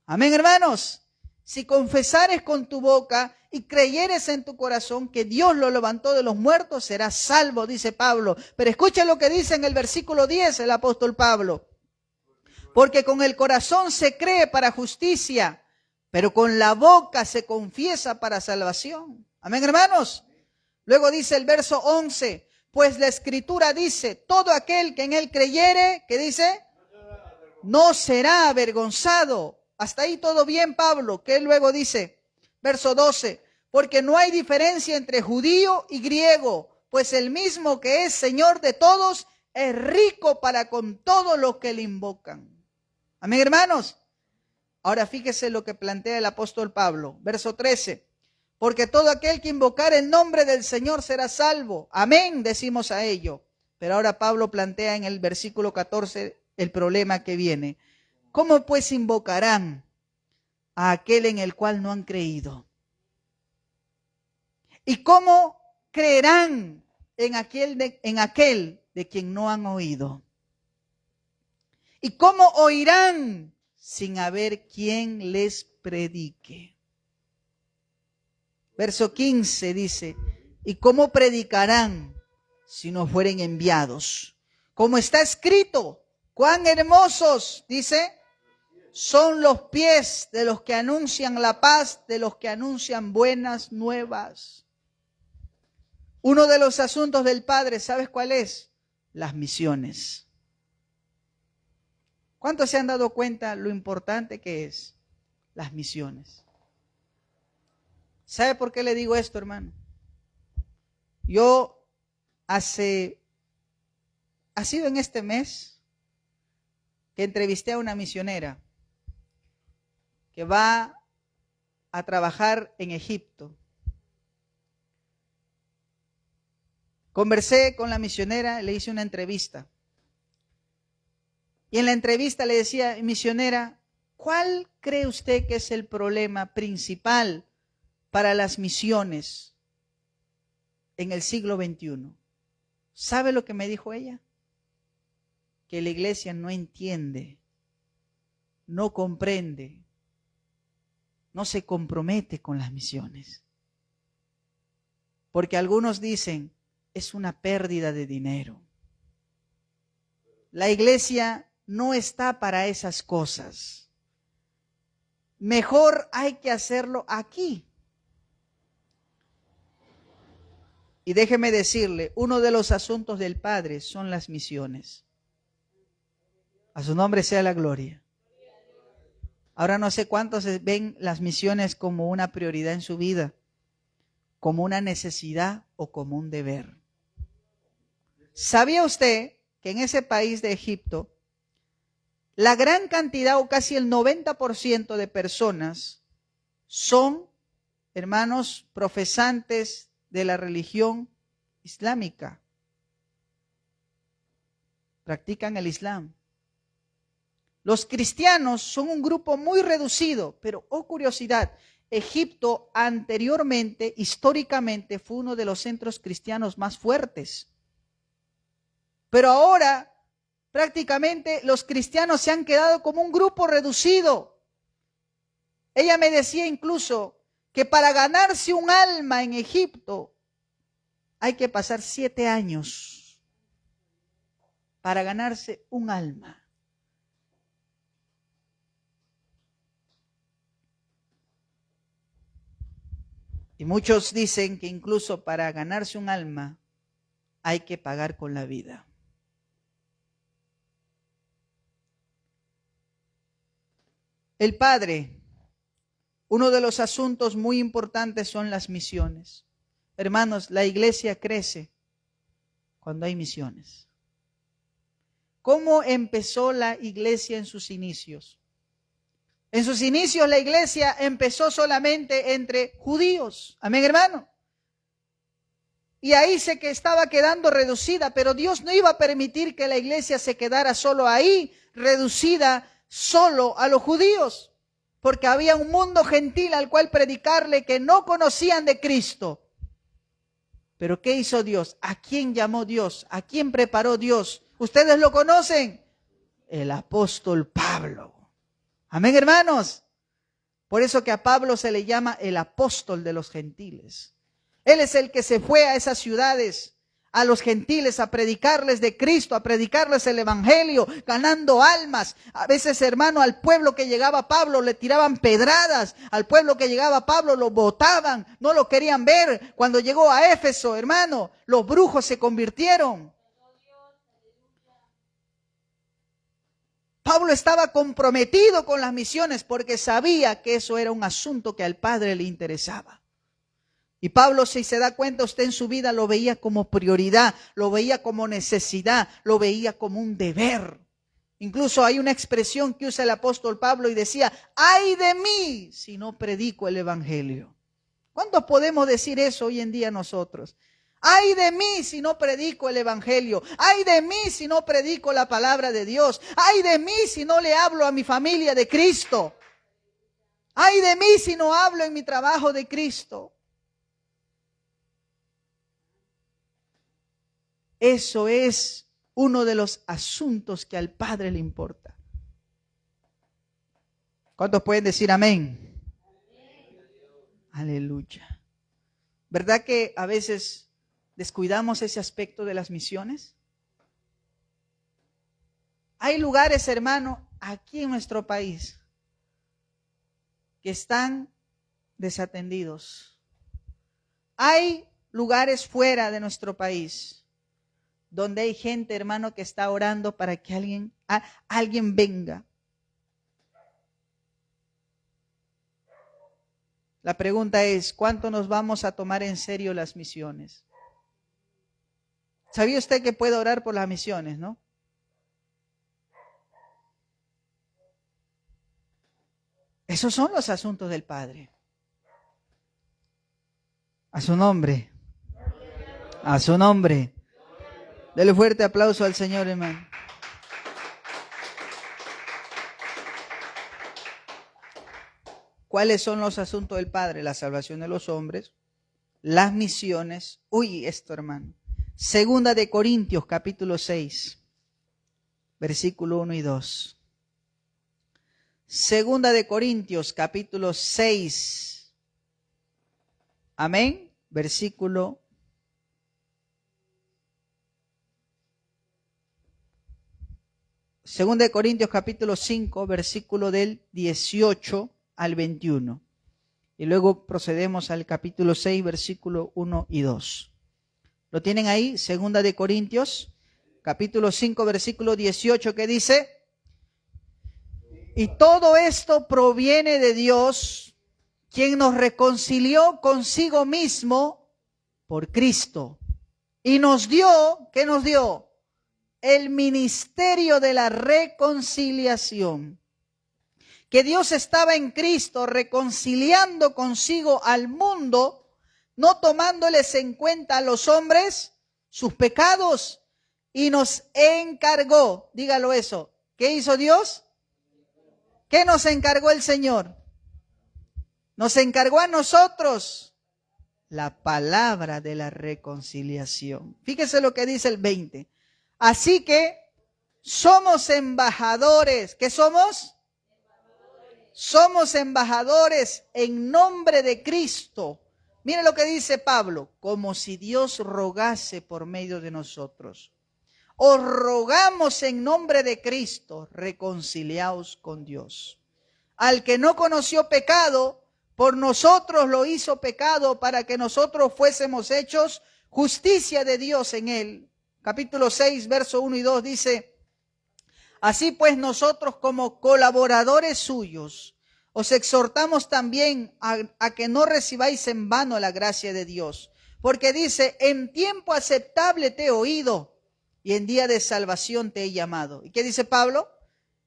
Amén, hermanos. Si confesares con tu boca y creyeres en tu corazón que Dios lo levantó de los muertos, serás salvo, dice Pablo. Pero escucha lo que dice en el versículo 10 el apóstol Pablo. Porque con el corazón se cree para justicia, pero con la boca se confiesa para salvación. Amén, hermanos. Luego dice el verso 11, pues la Escritura dice, todo aquel que en él creyere, ¿qué dice? No será avergonzado. Hasta ahí todo bien, Pablo. ¿Qué luego dice? Verso 12, porque no hay diferencia entre judío y griego, pues el mismo que es Señor de todos es rico para con todos los que le invocan. Amén, hermanos. Ahora fíjese lo que plantea el apóstol Pablo. Verso 13, porque todo aquel que invocar el nombre del Señor será salvo. Amén, decimos a ello. Pero ahora Pablo plantea en el versículo 14 el problema que viene. ¿Cómo pues invocarán a aquel en el cual no han creído? ¿Y cómo creerán en aquel de quien no han oído? ¿Y cómo oirán sin haber quien les predique? Verso 15 dice, ¿y cómo predicarán si no fueren enviados? Como está escrito, cuán hermosos, dice, son los pies de los que anuncian la paz, de los que anuncian buenas nuevas. Uno de los asuntos del Padre, ¿sabes cuál es? Las misiones. ¿Cuántos se han dado cuenta lo importante que es las misiones? ¿Sabe por qué le digo esto, hermano? Yo ha sido en este mes que entrevisté a una misionera que va a trabajar en Egipto. Conversé con la misionera, le hice una entrevista. Y en la entrevista le decía, misionera, ¿cuál cree usted que es el problema principal para las misiones en el siglo XXI? ¿Sabe lo que me dijo ella? Que la iglesia no entiende, no comprende, no se compromete con las misiones. Porque algunos dicen, es una pérdida de dinero. La iglesia no está para esas cosas. Mejor hay que hacerlo aquí. Y déjeme decirle, uno de los asuntos del Padre son las misiones. A su nombre sea la gloria. Ahora no sé cuántos ven las misiones como una prioridad en su vida, como una necesidad o como un deber. ¿Sabía usted que en ese país de Egipto, la gran cantidad o casi el 90% de personas son, hermanos, profesantes de la religión islámica? Practican el Islam. Los cristianos son un grupo muy reducido, pero, oh curiosidad, Egipto anteriormente, históricamente, fue uno de los centros cristianos más fuertes. Pero ahora prácticamente los cristianos se han quedado como un grupo reducido. Ella me decía incluso que para ganarse un alma en Egipto hay que pasar 7 años para ganarse un alma. Y muchos dicen que incluso para ganarse un alma hay que pagar con la vida. El Padre, uno de los asuntos muy importantes son las misiones. Hermanos, la iglesia crece cuando hay misiones. ¿Cómo empezó la iglesia en sus inicios? En sus inicios la iglesia empezó solamente entre judíos. Amén, hermano. Y ahí que estaba quedando reducida, pero Dios no iba a permitir que la iglesia se quedara solo ahí, reducida solo a los judíos, porque había un mundo gentil al cual predicarle que no conocían de Cristo. Pero ¿qué hizo Dios? ¿A quién llamó Dios? ¿A quién preparó Dios? ¿Ustedes lo conocen? El apóstol Pablo. Amén, hermanos. Por eso que a Pablo se le llama el apóstol de los gentiles. Él es el que se fue a esas ciudades, a los gentiles, a predicarles de Cristo, a predicarles el evangelio, ganando almas. A veces, hermano, al pueblo que llegaba Pablo le tiraban pedradas, al pueblo que llegaba Pablo lo botaban, no lo querían ver. Cuando llegó a Éfeso, hermano, los brujos se convirtieron. Pablo estaba comprometido con las misiones porque sabía que eso era un asunto que al Padre le interesaba. Y Pablo, si se da cuenta, usted en su vida lo veía como prioridad, lo veía como necesidad, lo veía como un deber. Incluso hay una expresión que usa el apóstol Pablo y decía, ¡ay de mí si no predico el evangelio! ¿Cuántos podemos decir eso hoy en día nosotros? ¡Ay de mí si no predico el evangelio! ¡Ay de mí si no predico la palabra de Dios! ¡Ay de mí si no le hablo a mi familia de Cristo! ¡Ay de mí si no hablo en mi trabajo de Cristo! Eso es uno de los asuntos que al Padre le importa. ¿Cuántos pueden decir amén? Aleluya. ¿Verdad que a veces descuidamos ese aspecto de las misiones? Hay lugares, hermano, aquí en nuestro país que están desatendidos. Hay lugares fuera de nuestro país donde hay gente, hermano, que está orando para que alguien venga. La pregunta es, ¿cuánto nos vamos a tomar en serio las misiones? ¿Sabía usted que puede orar por las misiones, no? Esos son los asuntos del Padre. A su nombre. A su nombre. Dele fuerte aplauso al Señor, hermano. ¿Cuáles son los asuntos del Padre? La salvación de los hombres, las misiones. Uy, esto, hermano. Segunda de Corintios, capítulo 6, versículo 1 y 2. Segunda de Corintios, capítulo 6. Amén. Versículo 2 de Corintios capítulo 5, versículo del 18 al 21. Y luego procedemos al capítulo 6, versículo 1 y 2. ¿Lo tienen ahí? 2 de Corintios, capítulo 5, versículo 18, que dice: y todo esto proviene de Dios, quien nos reconcilió consigo mismo por Cristo. Y nos dio, ¿qué nos dio? El ministerio de la reconciliación. Que Dios estaba en Cristo reconciliando consigo al mundo, no tomándoles en cuenta a los hombres sus pecados, y nos encargó, dígalo eso, ¿qué hizo Dios? ¿Qué nos encargó el Señor? Nos encargó a nosotros la palabra de la reconciliación. Fíjese lo que dice el 20. Así que somos embajadores. ¿Qué somos? Somos embajadores en nombre de Cristo. Mire lo que dice Pablo, como si Dios rogase por medio de nosotros. Os rogamos en nombre de Cristo, reconciliaos con Dios. Al que no conoció pecado, por nosotros lo hizo pecado para que nosotros fuésemos hechos justicia de Dios en él. Capítulo 6, verso 1 y 2 dice, así pues nosotros como colaboradores suyos, os exhortamos también a que no recibáis en vano la gracia de Dios. Porque dice, en tiempo aceptable te he oído y en día de salvación te he llamado. ¿Y qué dice Pablo?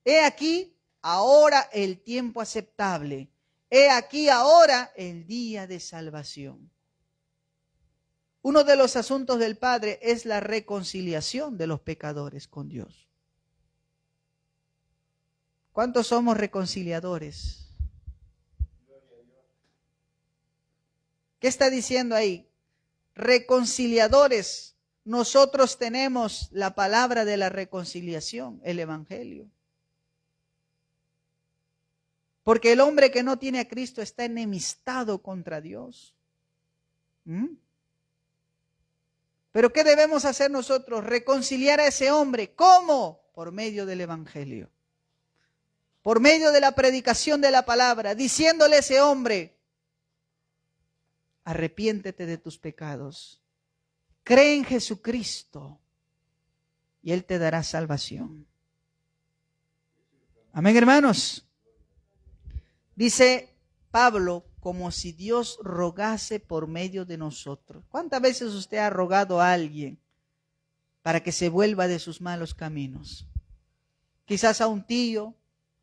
He aquí ahora el tiempo aceptable. He aquí ahora el día de salvación. Uno de los asuntos del Padre es la reconciliación de los pecadores con Dios. ¿Cuántos somos reconciliadores? ¿Qué está diciendo ahí? Reconciliadores. Nosotros tenemos la palabra de la reconciliación, el Evangelio. Porque el hombre que no tiene a Cristo está enemistado contra Dios. ¿Pero qué debemos hacer nosotros? Reconciliar a ese hombre. ¿Cómo? Por medio del Evangelio. Por medio de la predicación de la palabra, diciéndole a ese hombre, arrepiéntete de tus pecados, cree en Jesucristo y Él te dará salvación. Amén, hermanos. Dice Pablo, como si Dios rogase por medio de nosotros. ¿Cuántas veces usted ha rogado a alguien para que se vuelva de sus malos caminos? Quizás a un tío,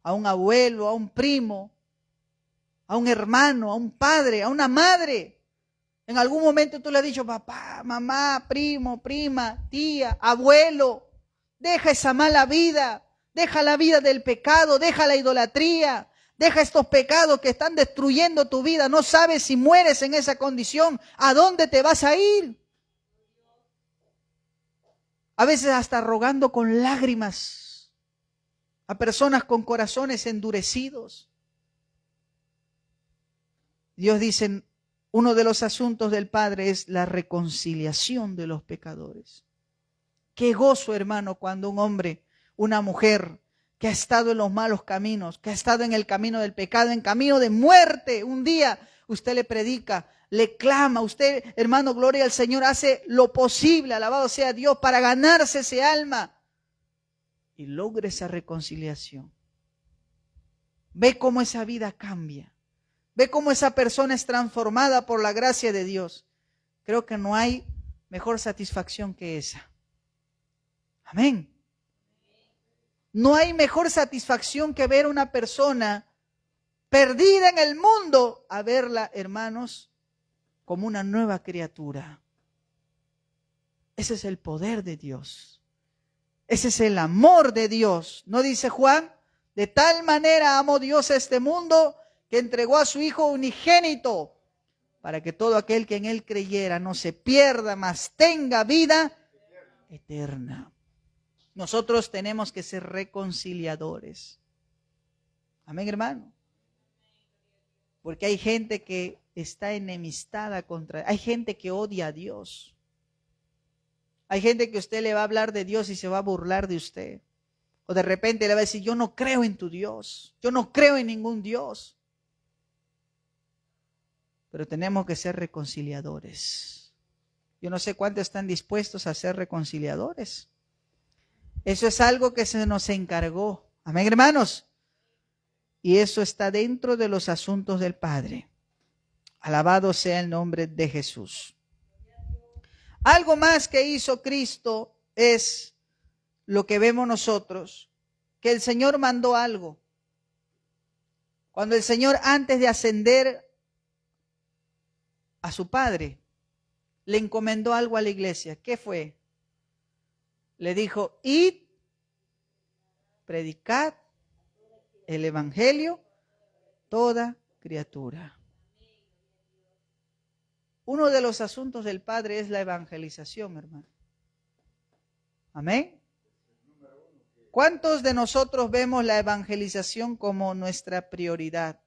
a un abuelo, a un primo, a un hermano, a un padre, a una madre. En algún momento tú le has dicho, papá, mamá, primo, prima, tía, abuelo, deja esa mala vida, deja la vida del pecado, deja la idolatría, deja estos pecados que están destruyendo tu vida. No sabes si mueres en esa condición, ¿a dónde te vas a ir? A veces hasta rogando con lágrimas a personas con corazones endurecidos. Dios dice, uno de los asuntos del Padre es la reconciliación de los pecadores. Qué gozo, hermano, cuando un hombre, una mujer que ha estado en los malos caminos, que ha estado en el camino del pecado, en camino de muerte, un día usted le predica, le clama, usted, hermano, gloria al Señor, hace lo posible, alabado sea Dios, para ganarse ese alma y logre esa reconciliación. Ve cómo esa vida cambia. Ve cómo esa persona es transformada por la gracia de Dios. Creo que no hay mejor satisfacción que esa. Amén. No hay mejor satisfacción que ver a una persona perdida en el mundo a verla, hermanos, como una nueva criatura. Ese es el poder de Dios. Ese es el amor de Dios. ¿No dice Juan? De tal manera amó Dios a este mundo que entregó a su Hijo unigénito, para que todo aquel que en Él creyera no se pierda, mas tenga vida eterna. Nosotros tenemos que ser reconciliadores. Amén, hermano. Porque hay gente que está enemistada hay gente que odia a Dios. Hay gente que usted le va a hablar de Dios y se va a burlar de usted. O de repente le va a decir, yo no creo en tu Dios, yo no creo en ningún Dios. Pero tenemos que ser reconciliadores. Yo no sé cuántos están dispuestos a ser reconciliadores. Eso es algo que se nos encargó. Amén, hermanos. Y eso está dentro de los asuntos del Padre. Alabado sea el nombre de Jesús. Algo más que hizo Cristo es lo que vemos nosotros, que el Señor mandó algo. Cuando el Señor, antes de ascender a su Padre, le encomendó algo a la iglesia. ¿Qué fue? Le dijo, id, predicad el evangelio toda criatura. Uno de los asuntos del Padre es la evangelización, hermano. Amén. ¿Cuántos de nosotros vemos la evangelización como nuestra prioridad,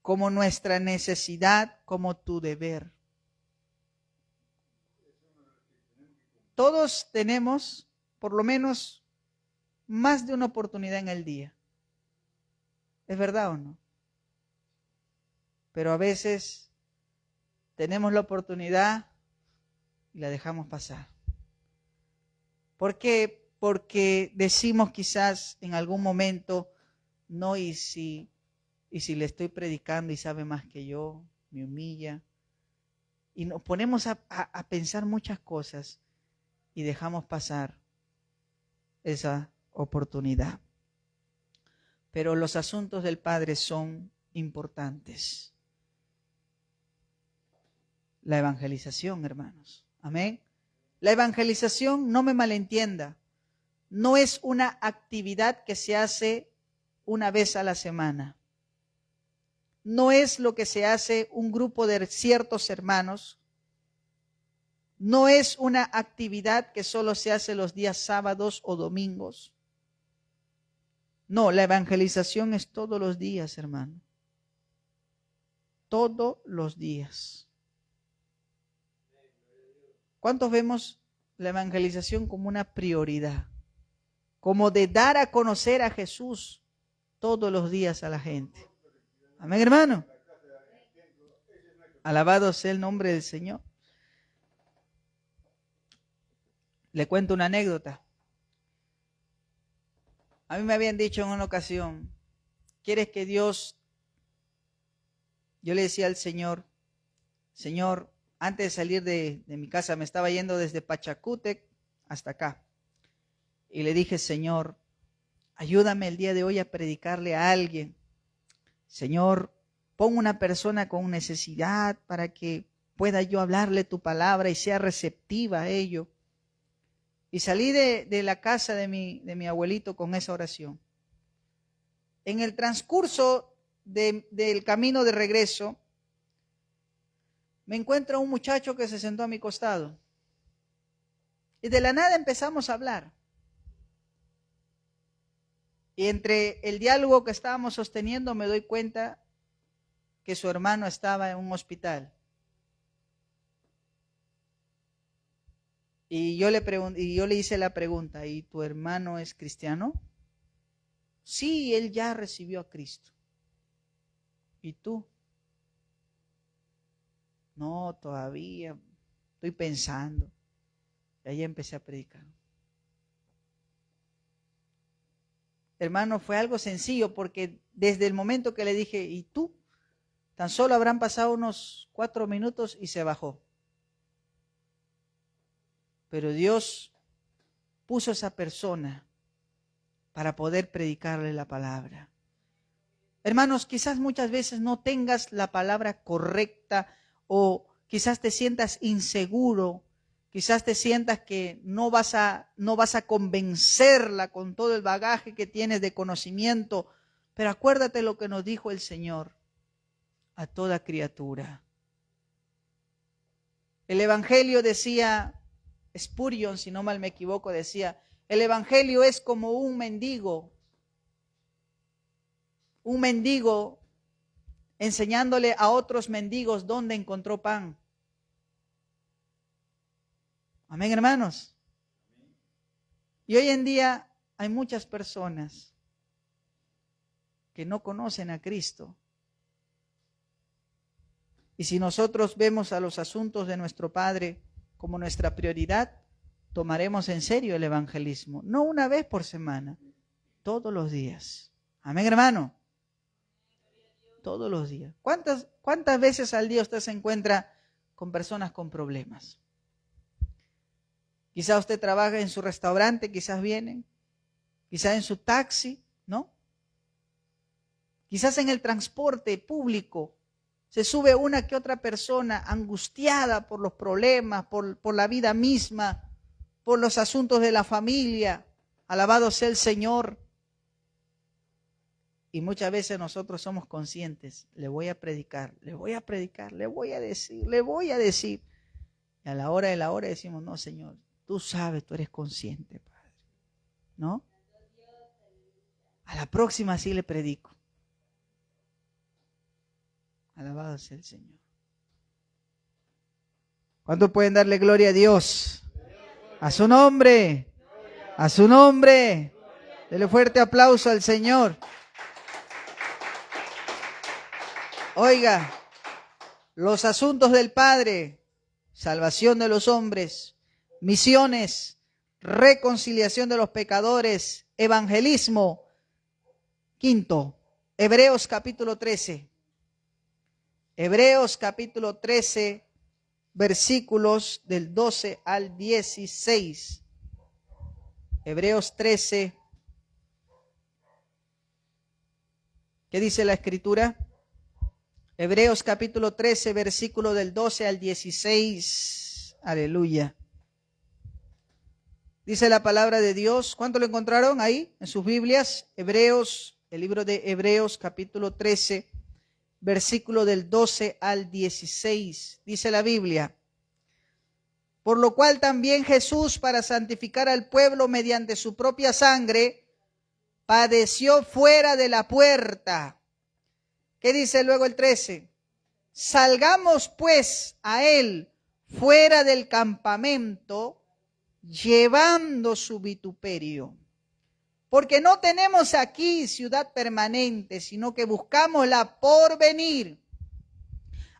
como nuestra necesidad, como tu deber? Todos tenemos por lo menos más de una oportunidad en el día. ¿Es verdad o no? Pero a veces tenemos la oportunidad y la dejamos pasar. ¿Por qué? Porque decimos quizás en algún momento, no, y si le estoy predicando y sabe más que yo, me humilla. Y nos ponemos a pensar muchas cosas y dejamos pasar esa oportunidad. Pero los asuntos del Padre son importantes. La evangelización, hermanos. Amén. La evangelización, no me malentienda, no es una actividad que se hace una vez a la semana. No es lo que se hace un grupo de ciertos hermanos. No es una actividad que solo se hace los días sábados o domingos. No, la evangelización es todos los días, hermano. Todos los días. ¿Cuántos vemos la evangelización como una prioridad? Como de dar a conocer a Jesús todos los días a la gente. Amén, hermano. Alabado sea el nombre del Señor. Le cuento una anécdota. A mí me habían dicho en una ocasión, ¿quieres que Dios? Yo le decía al Señor, Señor, antes de salir de mi casa, me estaba yendo desde Pachacútec hasta acá. Y le dije, Señor, ayúdame el día de hoy a predicarle a alguien. Señor, pon una persona con necesidad para que pueda yo hablarle tu palabra y sea receptiva a ello. Y salí de la casa de mi abuelito con esa oración. En el transcurso del camino de regreso, me encuentro un muchacho que se sentó a mi costado. Y de la nada empezamos a hablar. Y entre el diálogo que estábamos sosteniendo me doy cuenta que su hermano estaba en un hospital. Y yo le hice la pregunta, ¿y tu hermano es cristiano? Sí, él ya recibió a Cristo. ¿Y tú? No, todavía estoy pensando. Y ahí empecé a predicar. Hermano, fue algo sencillo porque desde el momento que le dije, ¿y tú? Tan solo habrán pasado unos 4 minutos y se bajó. Pero Dios puso esa persona para poder predicarle la palabra. Hermanos, quizás muchas veces no tengas la palabra correcta o quizás te sientas inseguro, quizás te sientas que no vas a convencerla con todo el bagaje que tienes de conocimiento, pero acuérdate lo que nos dijo el Señor a toda criatura. El Evangelio decía, Spurgeon, si no mal me equivoco, decía, el Evangelio es como un mendigo enseñándole a otros mendigos dónde encontró pan. Amén, hermanos. Y hoy en día hay muchas personas que no conocen a Cristo. Y si nosotros vemos a los asuntos de nuestro Padre como nuestra prioridad, tomaremos en serio el evangelismo. No una vez por semana, todos los días. Amén, hermano. Todos los días. ¿Cuántas veces al día usted se encuentra con personas con problemas? Quizás usted trabaja en su restaurante, quizás vienen, quizás en su taxi, ¿no? Quizás en el transporte público se sube una que otra persona angustiada por los problemas, por la vida misma, por los asuntos de la familia. Alabado sea el Señor. Y muchas veces nosotros somos conscientes, le voy a predicar, le voy a predicar, le voy a decir, le voy a decir. Y a la hora de la hora decimos, no, Señor, tú sabes, tú eres consciente, Padre. ¿No? A la próxima sí le predico. Alabado sea el Señor. ¿Cuánto pueden darle gloria a Dios? A su nombre. A su nombre. Dele fuerte aplauso al Señor. Oiga, los asuntos del Padre, salvación de los hombres, misiones, reconciliación de los pecadores, evangelismo. Quinto, Hebreos capítulo 13. Hebreos capítulo 13, versículos del 12 al 16. Hebreos 13. ¿Qué dice la Escritura? Hebreos capítulo 13, versículo del 12 al 16. Aleluya. Dice la palabra de Dios. ¿Cuánto lo encontraron ahí en sus Biblias? Hebreos, el libro de Hebreos capítulo 13, versículo del 12 al 16. Dice la Biblia. Por lo cual también Jesús, para santificar al pueblo mediante su propia sangre, padeció fuera de la puerta. ¿Qué dice luego el 13? Salgamos pues a él fuera del campamento, llevando su vituperio. Porque no tenemos aquí ciudad permanente, sino que buscamos la porvenir.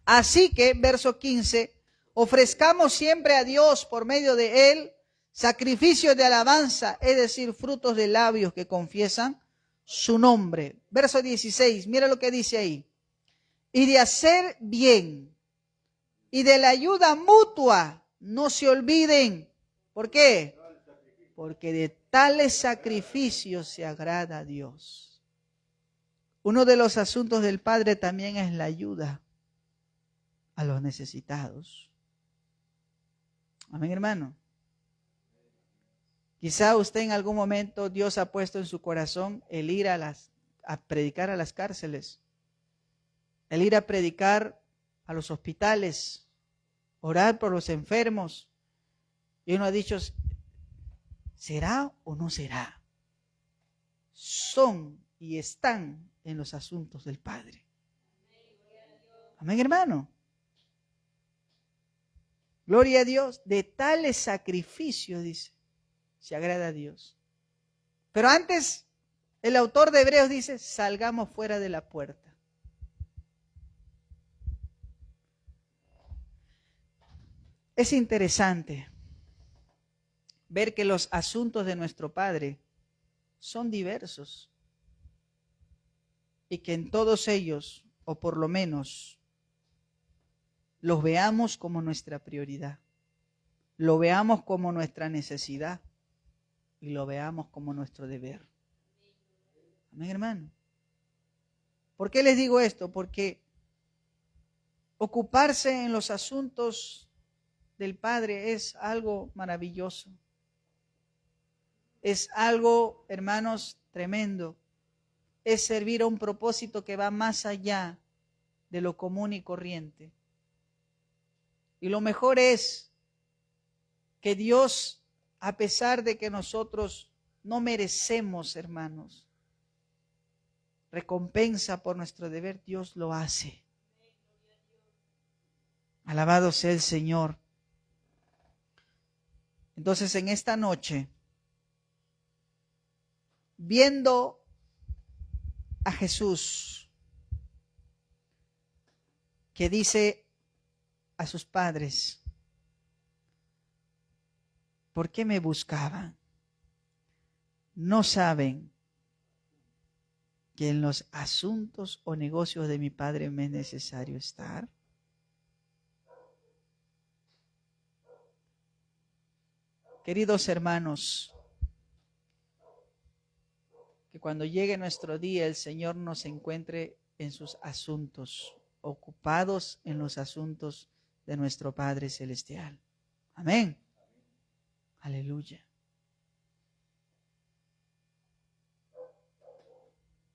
Así que, verso 15, ofrezcamos siempre a Dios por medio de él sacrificios de alabanza, es decir, frutos de labios que confiesan su nombre. Verso 16, mira lo que dice ahí. Y de hacer bien y de la ayuda mutua no se olviden. ¿Por qué? Porque de tales sacrificios se agrada a Dios. Uno de los asuntos del Padre también es la ayuda a los necesitados. Amén, hermano. Quizá usted en algún momento Dios ha puesto en su corazón el ir a predicar a las cárceles, el ir a predicar a los hospitales, orar por los enfermos. Y uno ha dicho, ¿será o no será? Son y están en los asuntos del Padre. Amén, hermano. Gloria a Dios. De tales sacrificios, dice, se agrada a Dios. Pero antes, el autor de Hebreos dice, salgamos fuera de la puerta. Es interesante ver que los asuntos de nuestro Padre son diversos y que en todos ellos, o por lo menos, los veamos como nuestra prioridad, lo veamos como nuestra necesidad y lo veamos como nuestro deber. Amén, hermano. ¿Por qué les digo esto? Porque ocuparse en los asuntos del Padre es algo maravilloso. Es algo, hermanos, tremendo. Es servir a un propósito que va más allá de lo común y corriente. Y lo mejor es que Dios, a pesar de que nosotros no merecemos, hermanos, recompensa por nuestro deber, Dios lo hace. Alabado sea el Señor. Entonces, en esta noche, viendo a Jesús, que dice a sus padres, ¿por qué me buscaban? ¿No saben que en los asuntos o negocios de mi Padre me es necesario estar? Queridos hermanos, que cuando llegue nuestro día el Señor nos encuentre en sus asuntos, ocupados en los asuntos de nuestro Padre Celestial. Amén. Aleluya.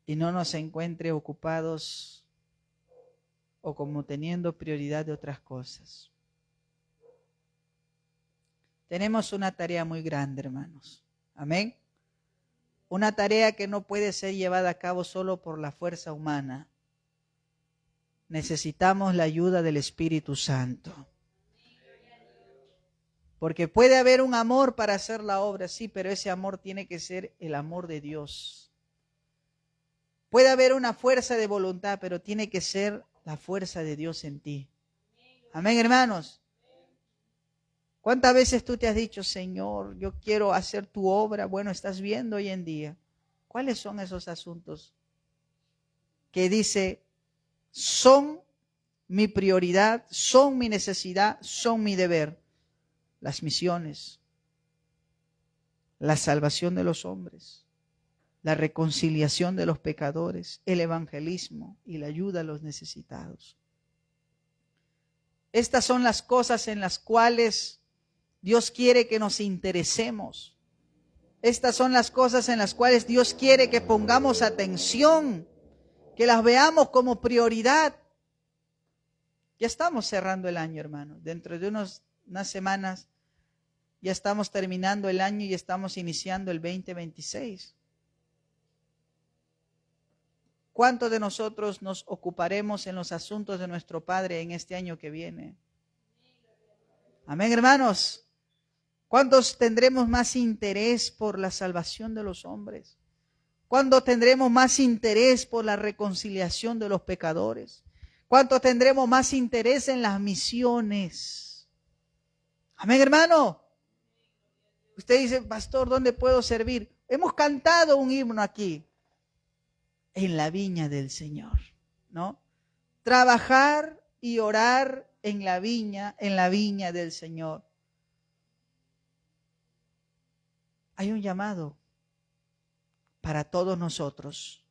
y no nos encuentre ocupados o como teniendo prioridad de otras cosas. Tenemos una tarea muy grande, hermanos. Amén. Una tarea que no puede ser llevada a cabo solo por la fuerza humana. Necesitamos la ayuda del Espíritu Santo. Porque puede haber un amor para hacer la obra, sí, pero ese amor tiene que ser el amor de Dios. Puede haber una fuerza de voluntad, pero tiene que ser la fuerza de Dios en ti. Amén, hermanos. ¿Cuántas veces tú te has dicho, Señor, yo quiero hacer tu obra? Bueno, estás viendo hoy en día. ¿Cuáles son esos asuntos que dice, son mi prioridad, son mi necesidad, son mi deber? Las misiones, la salvación de los hombres, la reconciliación de los pecadores, el evangelismo y la ayuda a los necesitados. Estas son las cosas en las cuales Dios quiere que nos interesemos. Estas son las cosas en las cuales Dios quiere que pongamos atención, que las veamos como prioridad. Ya estamos cerrando el año, hermano. Dentro de unas semanas ya estamos terminando el año y estamos iniciando el 2026. ¿Cuántos de nosotros nos ocuparemos en los asuntos de nuestro Padre en este año que viene? Amén, hermanos. ¿Cuántos tendremos más interés por la salvación de los hombres? ¿Cuántos tendremos más interés por la reconciliación de los pecadores? ¿Cuántos tendremos más interés en las misiones? Amén, hermano. Usted dice, pastor, ¿dónde puedo servir? Hemos cantado un himno aquí. En la viña del Señor, ¿no? Trabajar y orar en la viña del Señor. Hay un llamado para todos nosotros.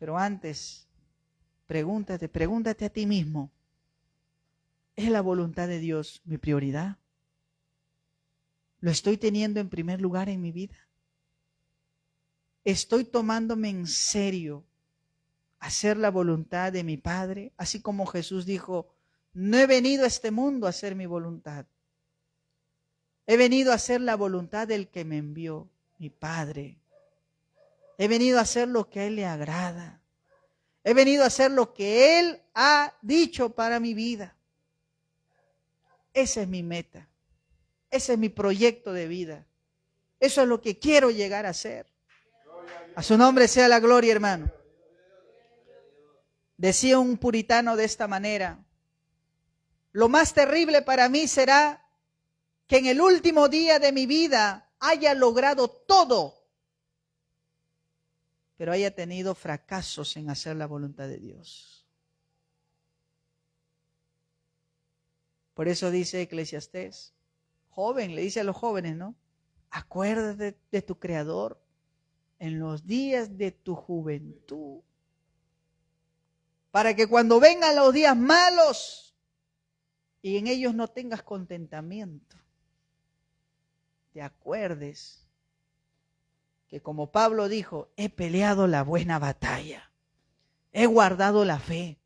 Pero antes, pregúntate a ti mismo, ¿es la voluntad de Dios mi prioridad? ¿Lo estoy teniendo en primer lugar en mi vida? ¿Estoy tomándome en serio hacer la voluntad de mi Padre? Así como Jesús dijo, no he venido a este mundo a hacer mi voluntad. He venido a hacer la voluntad del que me envió, mi Padre. He venido a hacer lo que a Él le agrada. He venido a hacer lo que Él ha dicho para mi vida. Esa es mi meta. Ese es mi proyecto de vida. Eso es lo que quiero llegar a ser. A su nombre sea la gloria, hermano. Decía un puritano de esta manera, lo más terrible para mí será que en el último día de mi vida haya logrado todo, pero haya tenido fracasos en hacer la voluntad de Dios. Por eso dice Eclesiastés, joven, le dice a los jóvenes, ¿no? Acuérdate de tu Creador en los días de tu juventud, para que cuando vengan los días malos y en ellos no tengas contentamiento, te acuerdes que como Pablo dijo, he peleado la buena batalla, he guardado la fe,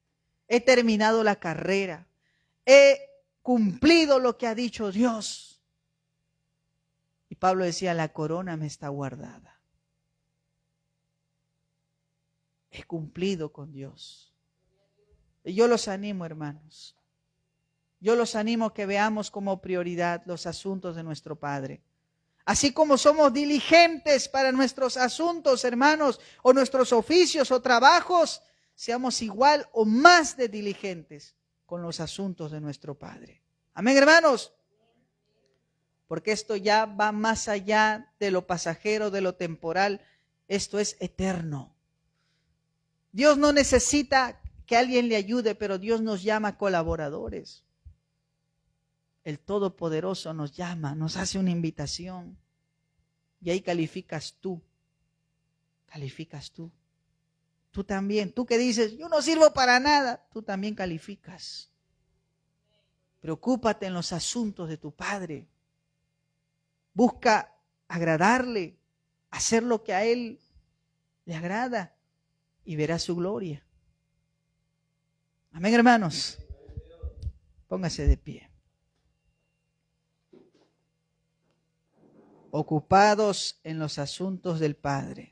he terminado la carrera, he cumplido lo que ha dicho Dios. Y Pablo decía, la corona me está guardada. He cumplido con Dios. Y yo los animo, hermanos. Yo los animo a que veamos como prioridad los asuntos de nuestro Padre. Así como somos diligentes para nuestros asuntos, hermanos, o nuestros oficios o trabajos, seamos igual o más de diligentes con los asuntos de nuestro Padre. Amén, hermanos. Porque esto ya va más allá de lo pasajero, de lo temporal. Esto es eterno. Dios no necesita que alguien le ayude, pero Dios nos llama colaboradores. El Todopoderoso nos llama, nos hace una invitación. Y ahí calificas tú. Calificas tú. Tú también. Tú que dices, yo no sirvo para nada, tú también calificas. Preocúpate en los asuntos de tu Padre. Busca agradarle, hacer lo que a Él le agrada y verá su gloria. Amén, hermanos. Póngase de pie. Ocupados en los asuntos del Padre.